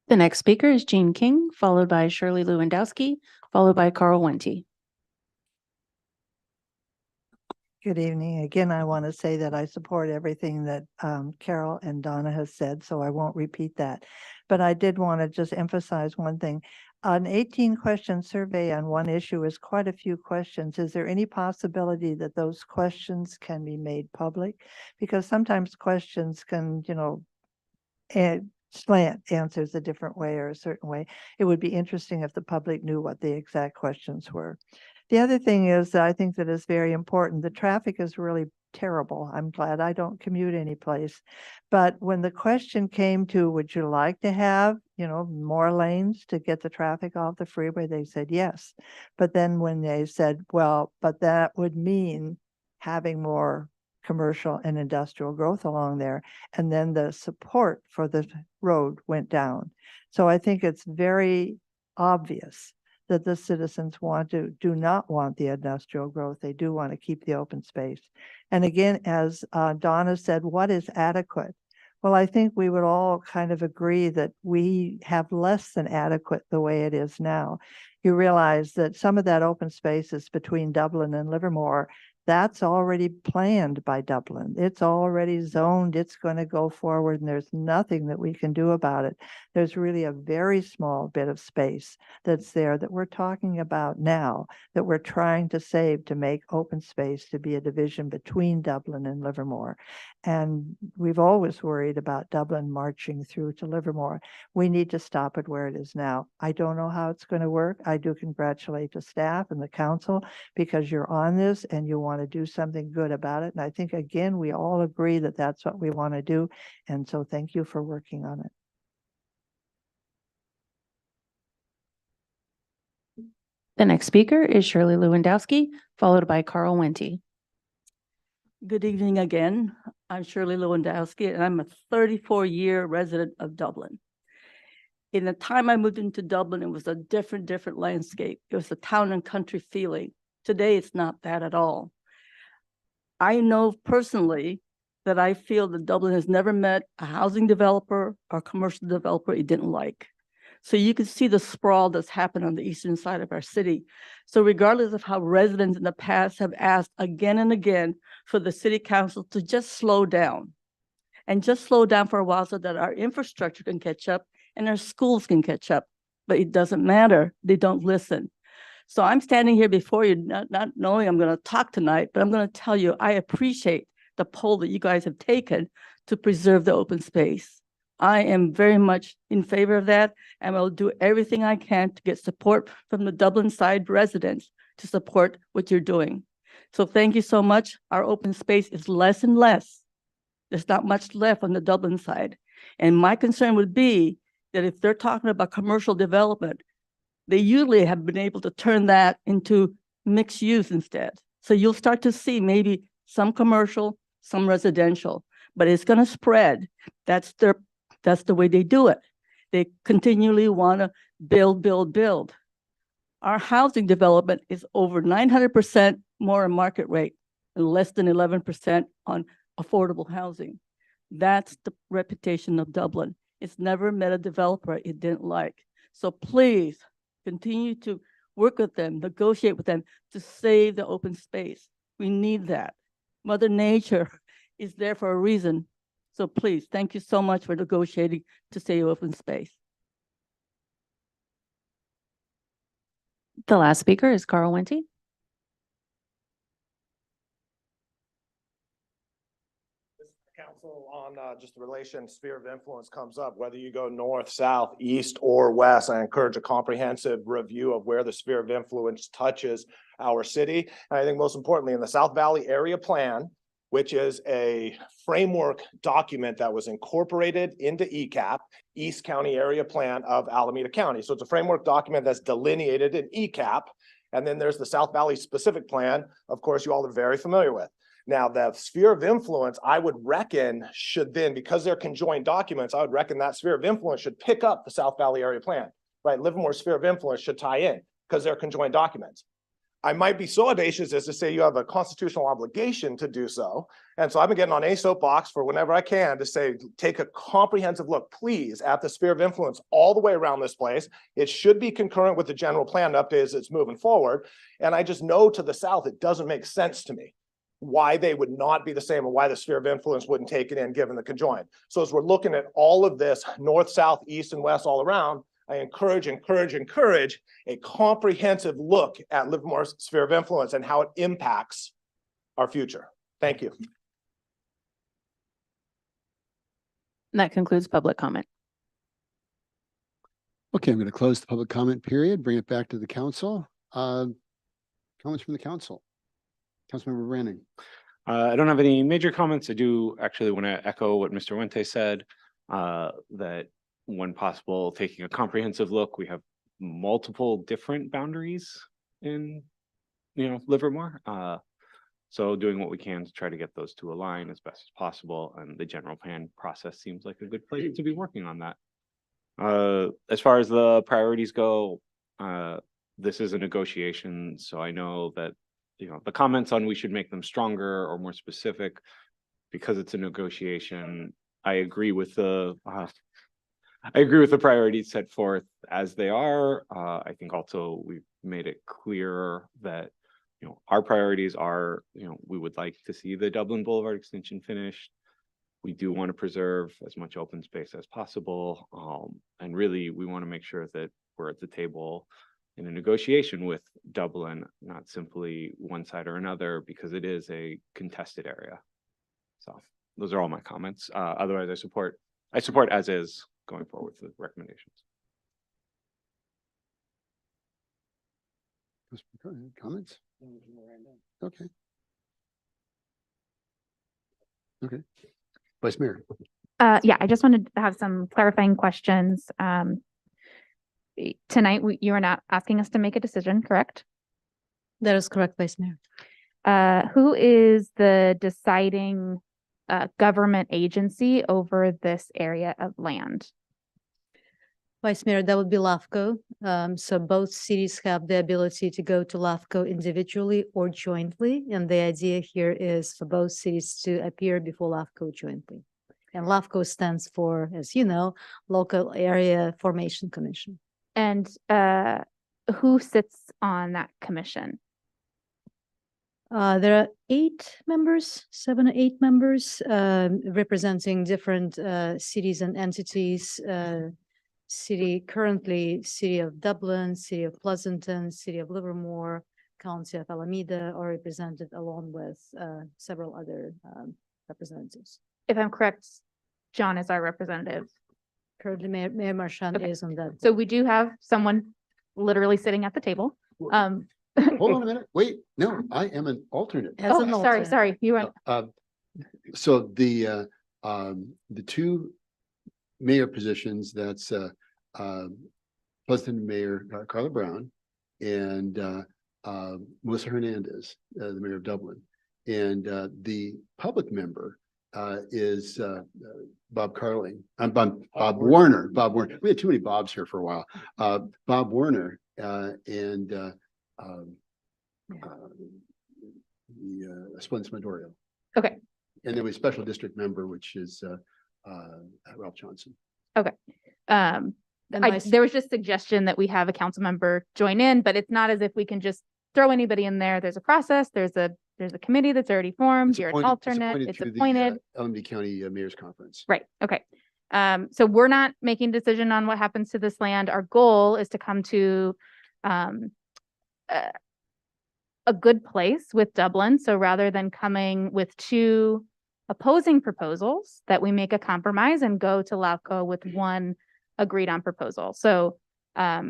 The next speaker is Jean King, followed by Shirley Lewandowski, followed by Carl Wente. Good evening. Again, I want to say that I support everything that Carol and Donna has said, so I won't repeat that. But I did want to just emphasize one thing. An 18-question survey on one issue is quite a few questions. Is there any possibility that those questions can be made public? Because sometimes questions can, slant answers a different way or a certain way. It would be interesting if the public knew what the exact questions were. The other thing is that I think that is very important. The traffic is really terrible. I'm glad I don't commute any place. But when the question came to, would you like to have, more lanes to get the traffic off the freeway? They said yes. But then when they said, well, but that would mean having more commercial and industrial growth along there. And then the support for the road went down. So I think it's very obvious that the citizens do not want the industrial growth. They do want to keep the open space. And again, as Donna said, what is adequate? Well, I think we would all kind of agree that we have less than adequate the way it is now. You realize that some of that open space is between Dublin and Livermore. That's already planned by Dublin. It's already zoned. It's going to go forward, and there's nothing that we can do about it. There's really a very small bit of space that's there that we're talking about now, that we're trying to save to make open space to be a division between Dublin and Livermore. And we've always worried about Dublin marching through to Livermore. We need to stop it where it is now. I don't know how it's going to work. I do congratulate the staff and the council because you're on this and you want to do something good about it. And I think, again, we all agree that that's what we want to do. And so thank you for working on it. The next speaker is Shirley Lewandowski, followed by Carl Wente. Good evening again. I'm Shirley Lewandowski, and I'm a 34-year resident of Dublin. In the time I moved into Dublin, it was a different landscape. It was a town and country feeling. Today, it's not that at all. I know personally that I feel that Dublin has never met a housing developer or commercial developer it didn't like. So you can see the sprawl that's happened on the eastern side of our city. So regardless of how residents in the past have asked again and again for the city council to just slow down and just slow down for a while so that our infrastructure can catch up and our schools can catch up, but it doesn't matter. They don't listen. So I'm standing here before you, not knowing I'm going to talk tonight, but I'm going to tell you, I appreciate the poll that you guys have taken to preserve the open space. I am very much in favor of that, and I'll do everything I can to get support from the Dublin side residents to support what you're doing. So thank you so much. Our open space is less and less. There's not much left on the Dublin side. And my concern would be that if they're talking about commercial development, they usually have been able to turn that into mixed use instead. So you'll start to see maybe some commercial, some residential, but it's going to spread. That's the way they do it. They continually want to build. Our housing development is over 900% more in market rate and less than 11% on affordable housing. That's the reputation of Dublin. It's never met a developer it didn't like. So please continue to work with them, negotiate with them to save the open space. We need that. Mother Nature is there for a reason. So please, thank you so much for negotiating to save open space. The last speaker is Carl Wente. Council on just the relation sphere of influence comes up, whether you go north, south, east, or west. I encourage a comprehensive review of where the sphere of influence touches our city. And I think most importantly, in the South Valley Area Plan, which is a framework document that was incorporated into ECAP, East County Area Plan of Alameda County. So it's a framework document that's delineated in ECAP. And then there's the South Valley Specific Plan, of course, you all are very familiar with. Now, the sphere of influence, I would reckon, should then, because they're conjoined documents, I would reckon that sphere of influence should pick up the South Valley Area Plan, right? Livermore's sphere of influence should tie in because they're conjoined documents. I might be so audacious as to say you have a constitutional obligation to do so. And so I've been getting on a soapbox for whenever I can to say, take a comprehensive look, please, at the sphere of influence all the way around this place. It should be concurrent with the general plan update as it's moving forward. And I just know to the south, it doesn't make sense to me why they would not be the same and why the sphere of influence wouldn't take it in given the conjoined. So as we're looking at all of this, north, south, east, and west all around, I encourage a comprehensive look at Livermore's sphere of influence and how it impacts our future. Thank you. That concludes public comment. Okay, I'm going to close the public comment period, bring it back to the council. Comments from the council. Councilmember Branning. I don't have any major comments. I do actually want to echo what Mr. Wente said, that when possible, taking a comprehensive look. We have multiple different boundaries in, Livermore. So doing what we can to try to get those two aligned as best as possible, and the general plan process seems like a good place to be working on that. As far as the priorities go, this is a negotiation, so I know that, you know, the comments on we should make them stronger or more specific because it's a negotiation. I agree with the priorities set forth as they are. I think also we've made it clear that, you know, our priorities are, you know, we would like to see the Dublin Boulevard extension finished. We do want to preserve as much open space as possible. And really, we want to make sure that we're at the table in a negotiation with Dublin, not simply one side or another, because it is a contested area. So those are all my comments. Otherwise, I support as is going forward with the recommendations. Comments? Okay. Okay. Vice Mayor. Yeah, I just wanted to have some clarifying questions. Tonight, you are not asking us to make a decision, correct? That is correct, Vice Mayor. Who is the deciding government agency over this area of land? Vice Mayor, that would be LAFCO. So both cities have the ability to go to LAFCO individually or jointly. And the idea here is for both cities to appear before LAFCO jointly. And LAFCO stands for, as you know, Local Area Formation Commission. And who sits on that commission? There are 7 or 8 members representing different cities and entities. Currently City of Dublin, City of Pleasanton, City of Livermore, County of Alameda are represented along with several other representatives. If I'm correct, John is our representative. Currently, Mayor Marchand is on that. So we do have someone literally sitting at the table. Hold on a minute. Wait, no, I am an alternate. As an Sorry, you were. So the two mayor positions, that's Pleasanton Mayor Carla Brown and Melissa Hernandez, the mayor of Dublin. And the public member is Bob Carling. Bob Warner. Bob Warner. We had too many Bobs here for a while. Bob Warner and the Splendid Smendorio. Okay. And then we special district member, which is Ralph Johnson. Okay. There was just suggestion that we have a council member join in, but it's not as if we can just throw anybody in there. There's a process. There's a committee that's already formed. You're an alternate. It's appointed. LMD County Mayor's Conference. Right. Okay. So we're not making a decision on what happens to this land. Our goal is to come to a good place with Dublin. So rather than coming with two opposing proposals, that we make a compromise and go to LAFCO with one agreed on proposal. So I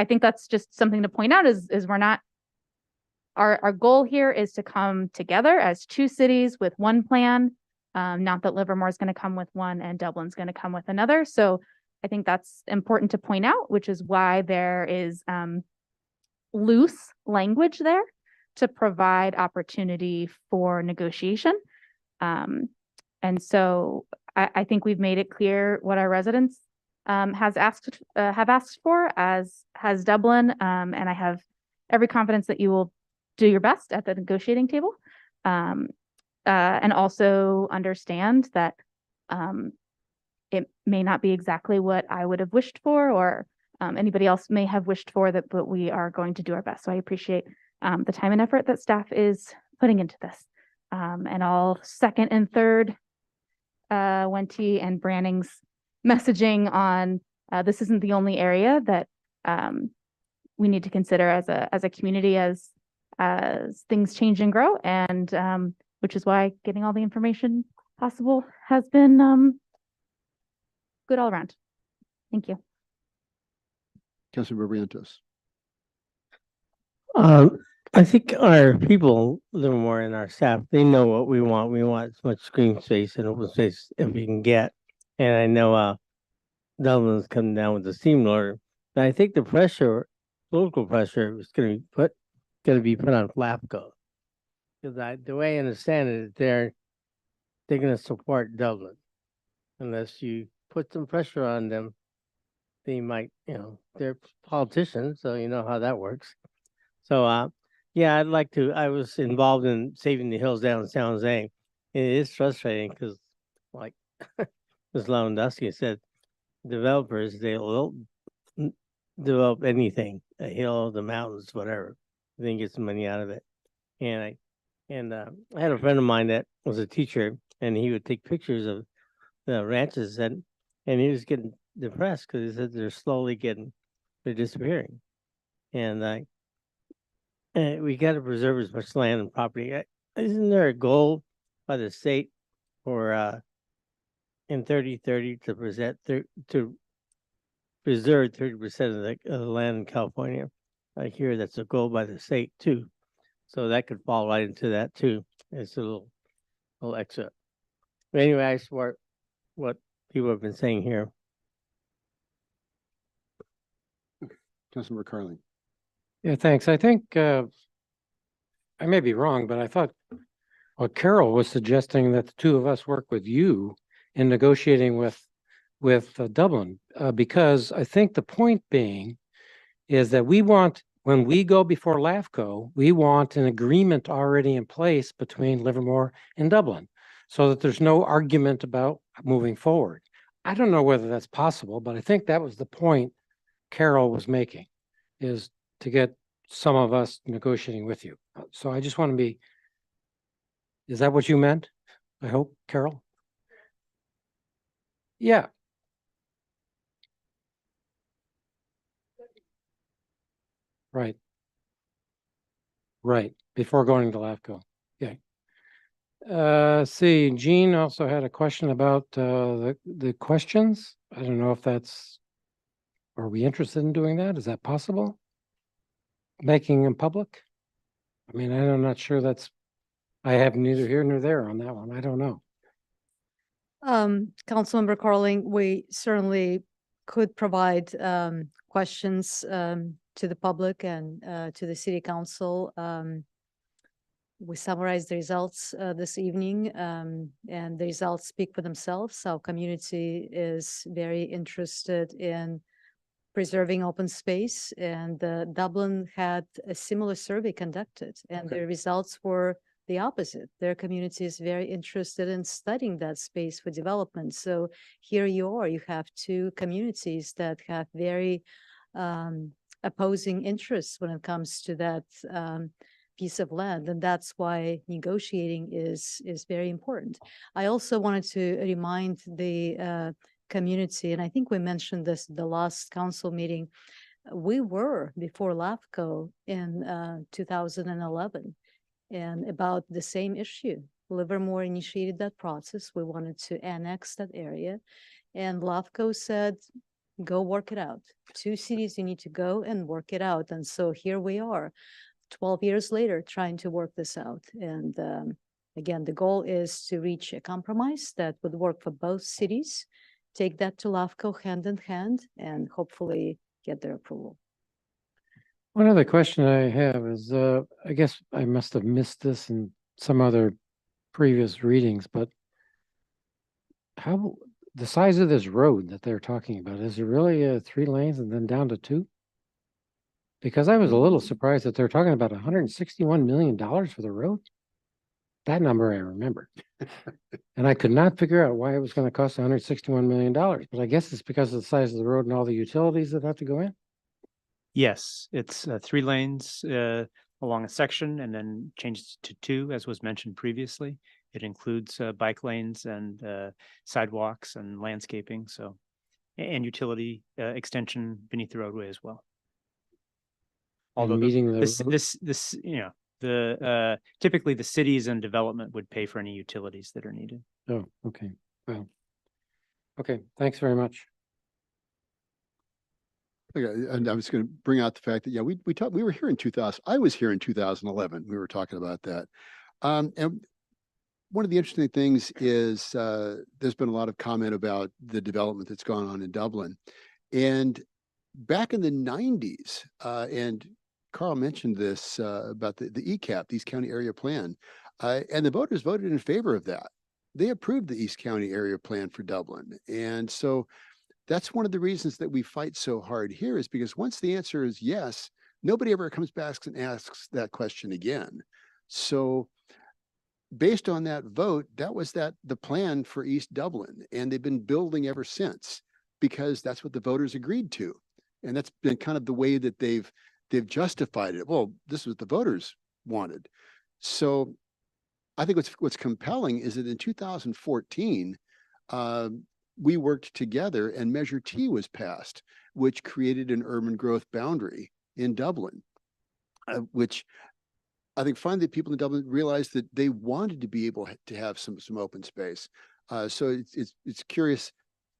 think that's just something to point out is we're not, our goal here is to come together as two cities with one plan. Not that Livermore is going to come with one and Dublin's going to come with another. So I think that's important to point out, which is why there is loose language there to provide opportunity for negotiation. And so I think we've made it clear what our residents have asked for, as has Dublin. And I have every confidence that you will do your best at the negotiating table. And also understand that it may not be exactly what I would have wished for, or anybody else may have wished for that, but we are going to do our best. So I appreciate the time and effort that staff is putting into this. And I'll second and third Wente and Branning's messaging on this isn't the only area that we need to consider as a community as things change and grow, and which is why getting all the information possible has been good all around. Thank you. Councilor Barrientos. I think our people, Livermore and our staff, they know what we want. We want as much green space and open space as we can get. And I know Dublin's coming down with the steamroller, but I think the pressure, local pressure, is going to be put on LAFCO. Cause the way I understand it, they're gonna support Dublin. Unless you put some pressure on them, they might, they're politicians, so you know how that works. So, yeah, I was involved in saving the hills down in San Jose. It is frustrating because like Ms. Lewandowski said, developers, they'll develop anything, a hill, the mountains, whatever. They can get some money out of it. And I had a friend of mine that was a teacher, and he would take pictures of the ranches, and he was getting depressed because he said they're disappearing. And we got to preserve as much land and property. Isn't there a goal by the state for in 3030 to to preserve 30% of the land in California? I hear that's a goal by the state too, so that could fall right into that too. It's a little extra. But anyway, I support what people have been saying here. Councilmember Carling. Yeah, thanks. I think I may be wrong, but I thought Carol was suggesting that the two of us work with you in negotiating with Dublin, because I think the point being is that when we go before LAFCO, we want an agreement already in place between Livermore and Dublin, so that there's no argument about moving forward. I don't know whether that's possible, but I think that was the point Carol was making, is to get some of us negotiating with you. So I just want to is that what you meant? I hope, Carol? Yeah. Right. Right, before going to LAFCO. Okay. See, Jean also had a question about the questions. I don't know if are we interested in doing that? Is that possible? Making them public? I mean, I'm not sure I have neither here nor there on that one. I don't know. Councilmember Carling, we certainly could provide questions to the public and to the city council. We summarized the results this evening, and the results speak for themselves. Our community is very interested in preserving open space, and Dublin had a similar survey conducted, and the results were the opposite. Their community is very interested in studying that space for development. So here you are, you have two communities that have very opposing interests when it comes to that piece of land, and that's why negotiating is very important. I also wanted to remind the community, and I think we mentioned this at the last council meeting, we were before LAFCO in 2011, and about the same issue. Livermore initiated that process. We wanted to annex that area, and LAFCO said, go work it out. Two cities, you need to go and work it out. And so here we are, 12 years later, trying to work this out. And again, the goal is to reach a compromise that would work for both cities, take that to LAFCO hand in hand, and hopefully get their approval. One other question I have is, I guess I must have missed this in some other previous readings, but how the size of this road that they're talking about, is it really 3 lanes and then down to 2? Because I was a little surprised that they're talking about $161 million for the road. That number I remember. And I could not figure out why it was going to cost $161 million, but I guess it's because of the size of the road and all the utilities that have to go in. Yes, it's 3 lanes along a section and then changed to 2, as was mentioned previously. It includes bike lanes and sidewalks and landscaping, so, and utility extension beneath the roadway as well. Although typically the cities and development would pay for any utilities that are needed. Oh, okay. Well, okay. Thanks very much. Okay, and I was going to bring out the fact that, yeah, we were here in 2000. I was here in 2011. We were talking about that. And one of the interesting things is there's been a lot of comment about the development that's gone on in Dublin. And back in the 90s, and Carl mentioned this about the ECAP, the East County Area Plan, and the voters voted in favor of that. They approved the East County Area Plan for Dublin. And so that's one of the reasons that we fight so hard here, is because once the answer is yes, nobody ever comes back and asks that question again. So based on that vote, that was the plan for East Dublin, and they've been building ever since because that's what the voters agreed to. And that's been kind of the way that they've justified it. Well, this is what the voters wanted. So I think what's compelling is that in 2014, we worked together and Measure T was passed, which created an urban growth boundary in Dublin, which I think finally people in Dublin realized that they wanted to be able to have some open space. So it's curious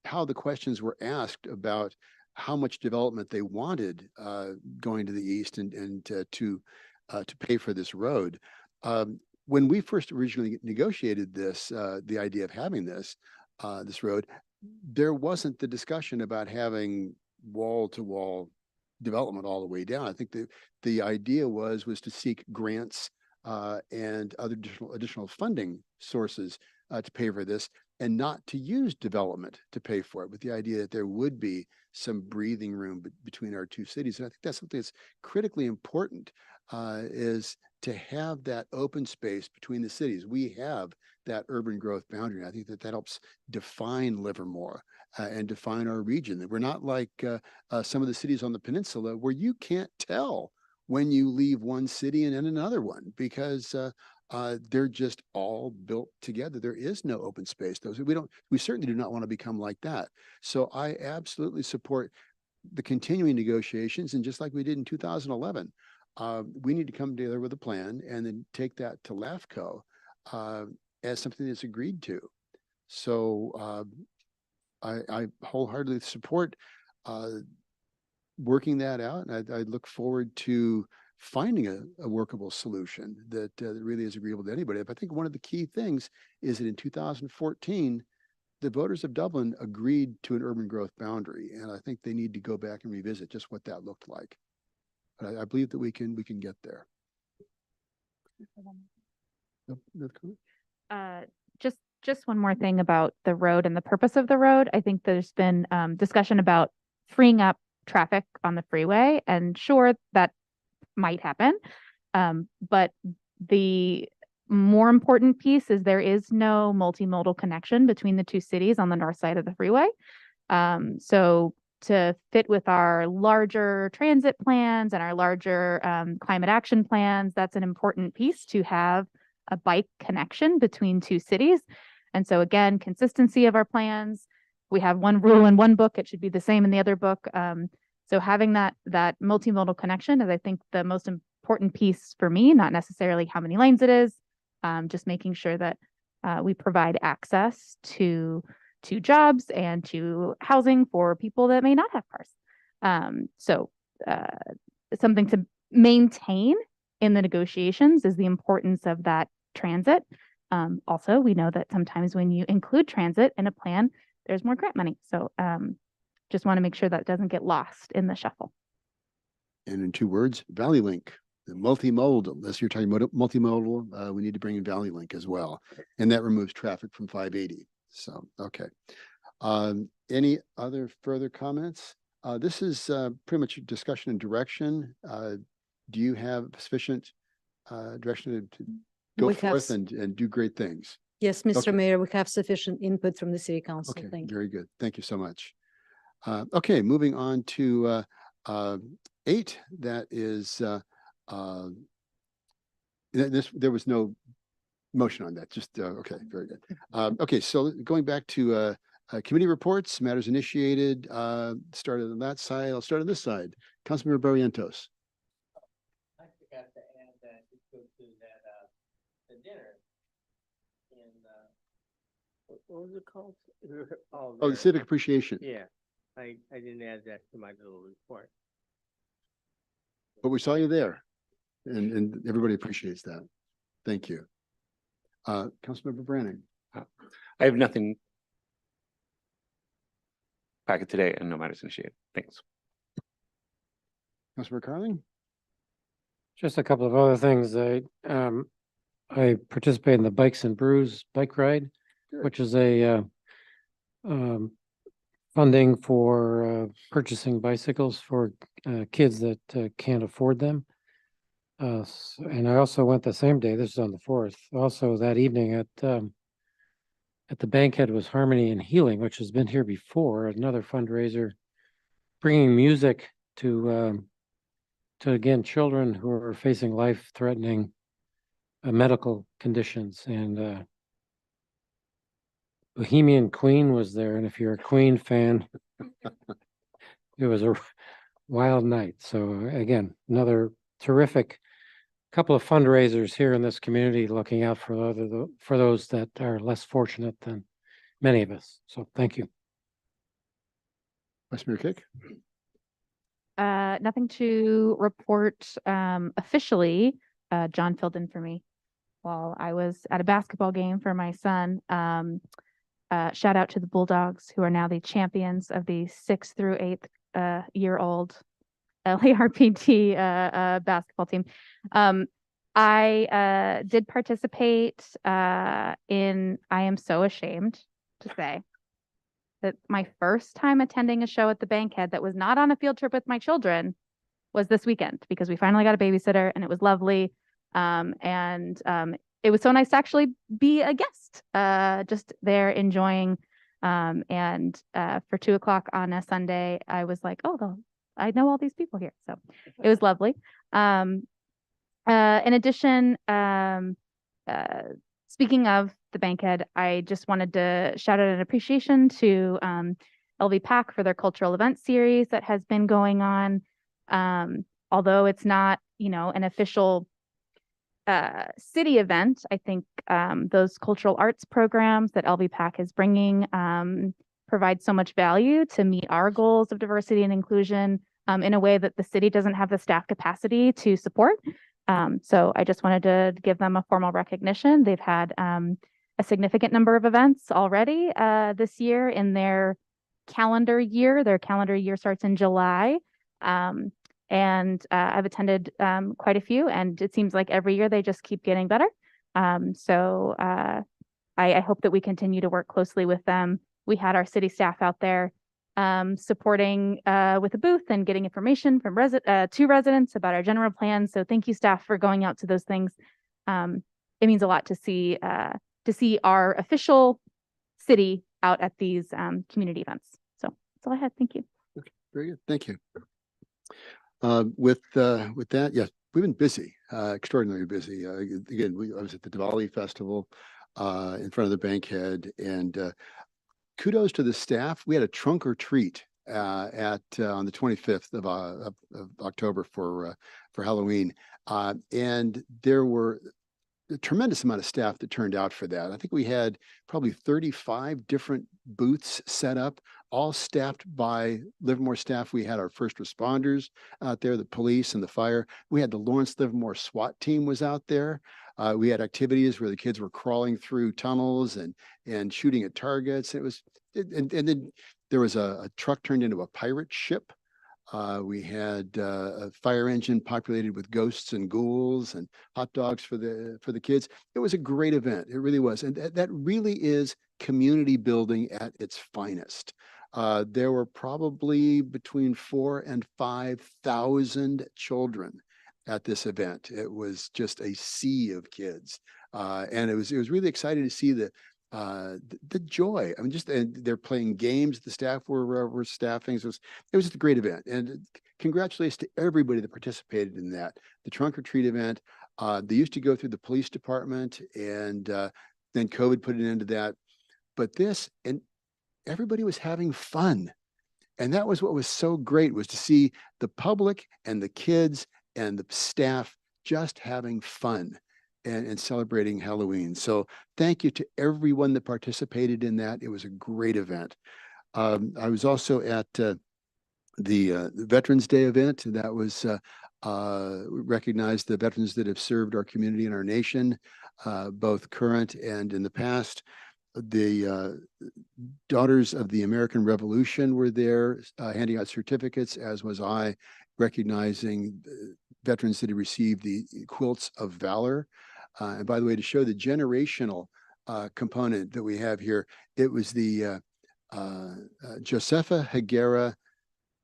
how the questions were asked about how much development they wanted going to the east and to pay for this road. When we first originally negotiated this, the idea of having this road, there wasn't the discussion about having wall-to-wall development all the way down. I think the idea was to seek grants and other additional funding sources to pay for this, and not to use development to pay for it, with the idea that there would be some breathing room between our two cities. And I think that's something that's critically important, is to have that open space between the cities. We have that urban growth boundary. I think that helps define Livermore and define our region. That we're not like some of the cities on the peninsula where you can't tell when you leave one city and in another one, because they're just all built together. There is no open space. We certainly do not want to become like that. So I absolutely support the continuing negotiations. And just like we did in 2011, we need to come together with a plan and then take that to LAFCO as something that's agreed to. So I wholeheartedly support working that out. And I look forward to finding a workable solution that really is agreeable to anybody. But I think one of the key things is that in 2014, the voters of Dublin agreed to an urban growth boundary. And I think they need to go back and revisit just what that looked like. But I believe that we can get there. Just one more thing about the road and the purpose of the road. I think there's been discussion about freeing up traffic on the freeway, and sure, that might happen. But the more important piece is there is no multimodal connection between the two cities on the north side of the freeway. So to fit with our larger transit plans and our larger climate action plans, that's an important piece, to have a bike connection between two cities. And so again, consistency of our plans. We have one rule in one book, it should be the same in the other book. So having that multimodal connection is, I think, the most important piece for me, not necessarily how many lanes it is, just making sure that we provide access to jobs and to housing for people that may not have cars. So something to maintain in the negotiations is the importance of that transit. Also, we know that sometimes when you include transit in a plan, there's more grant money. So just want to make sure that doesn't get lost in the shuffle. And in 2 words, Valley Link, the multimodal. Unless you're talking about multimodal, we need to bring in Valley Link as well. And that removes traffic from 580. So, okay. Any other further comments? This is pretty much a discussion and direction. Do you have sufficient direction to go forth and do great things? Yes, Mr. Okay. Mayor, we have sufficient input from the city council. Okay, Thank you. very good. Thank you so much. Okay, moving on to 8. That is there was no motion on that. Just okay, very good. Okay, so going back to committee reports, matters initiated. Started on that side. I'll start on this side. Councilmember Barrientos. I forgot to add that to go to that the dinner in what was it called? Oh, the civic appreciation. Yeah, I didn't add that to my little report. But we saw you there, and everybody appreciates that. Thank you. Councilmember Branning. I have nothing packet today and no matters initiated. Thanks. Councilmember Carling. Just a couple of other things. I participated in the Bikes and Brews bike ride, which is a funding for purchasing bicycles for kids that can't afford them. And I also went the same day, this is on the 4th, also that evening at the Bankhead was Harmony and Healing, which has been here before, another fundraiser, bringing music to again, children who are facing life-threatening medical conditions. And Bohemian Queen was there, and if you're a Queen fan, it was a wild night. So again, another terrific couple of fundraisers here in this community, looking out for those that are less fortunate than many of us. So thank you. Vice Mayor Kick? Nothing to report officially. John filled in for me while I was at a basketball game for my son. Shout out to the Bulldogs, who are now the champions of the 6th through 8th year-old LARPT basketball team. I did participate in, I am so ashamed to say, that my first time attending a show at the Bankhead that was not on a field trip with my children was this weekend, because we finally got a babysitter and it was lovely. It was so nice to actually be a guest, just there enjoying. For 2:00 on a Sunday, I was like, oh, I know all these people here. So it was lovely. In addition, speaking of the Bankhead, I just wanted to shout out an appreciation to LV PAC for their cultural event series that has been going on. Although it's not, an official city event, I think those cultural arts programs that LV PAC is bringing provide so much value to meet our goals of diversity and inclusion in a way that the city doesn't have the staff capacity to support. So I just wanted to give them a formal recognition. They've had a significant number of events already this year in their calendar year. Their calendar year starts in July. I've attended quite a few, and it seems like every year they just keep getting better. I hope that we continue to work closely with them. We had our city staff out there supporting with a booth and getting information from to residents about our general plan. So thank you, staff, for going out to those things. It means a lot to see our official city out at these community events. So that's all I had. Thank you. Okay, very good. Thank you. With that, yes, we've been busy, extraordinarily busy. Again, I was at the Diwali Festival in front of the Bankhead, and kudos to the staff. We had a trunk or treat on the 25th of October for Halloween, and there were a tremendous amount of staff that turned out for that. I think we had probably 35 different booths set up, all staffed by Livermore staff. We had our first responders out there, the police and the fire. We had the Lawrence Livermore SWAT team was out there. We had activities where the kids were crawling through tunnels and shooting at targets. And then there was a truck turned into a pirate ship. We had a fire engine populated with ghosts and ghouls and hot dogs for the kids. It was a great event. It really was. And that really is community building at its finest. There were probably between 4,000 and 5,000 children at this event. It was just a sea of kids. And it was really exciting to see the joy. I mean, they're playing games. The staff were staffing. So it was just a great event. And congratulations to everybody that participated in that. The trunk or treat event, they used to go through the police department, and then COVID put an end to that. But and everybody was having fun. And that was what was so great, was to see the public and the kids and the staff just having fun and celebrating Halloween. So thank you to everyone that participated in that. It was a great event. I was also at the Veterans Day event. That was recognized the veterans that have served our community and our nation, both current and in the past. The Daughters of the American Revolution were there, handing out certificates, as was I, recognizing veterans that had received the Quilts of Valor. And by the way, to show the generational component that we have here, it was the Josefa Higuera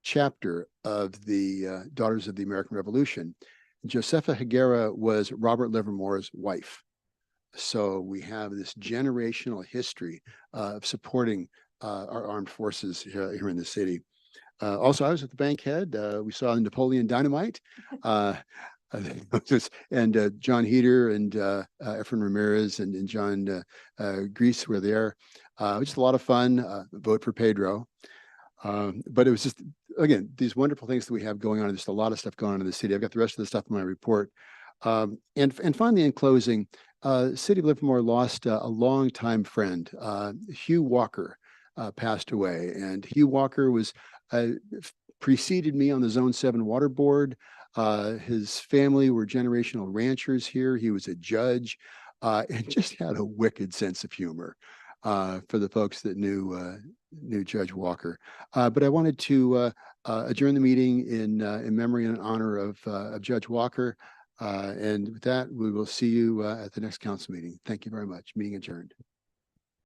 chapter of the Daughters of the American Revolution. Josefa Higuera was Robert Livermore's wife. So we have this generational history of supporting our armed forces here in the city. Also, I was at the Bankhead. We saw Napoleon Dynamite. And John Heater and Efren Ramirez and John Grease were there. Just a lot of fun. Vote for Pedro. But it was just, again, these wonderful things that we have going on. There's a lot of stuff going on in the city. I've got the rest of the stuff in my report. And finally, in closing, City of Livermore lost a longtime friend. Hugh Walker passed away, and Hugh Walker was preceded me on the Zone 7 Water Board. His family were generational ranchers here. He was a judge and just had a wicked sense of humor for the folks that knew Judge Walker. But I wanted to adjourn the meeting in memory and honor of Judge Walker. And with that, we will see you at the next council meeting. Thank you very much. Meeting adjourned.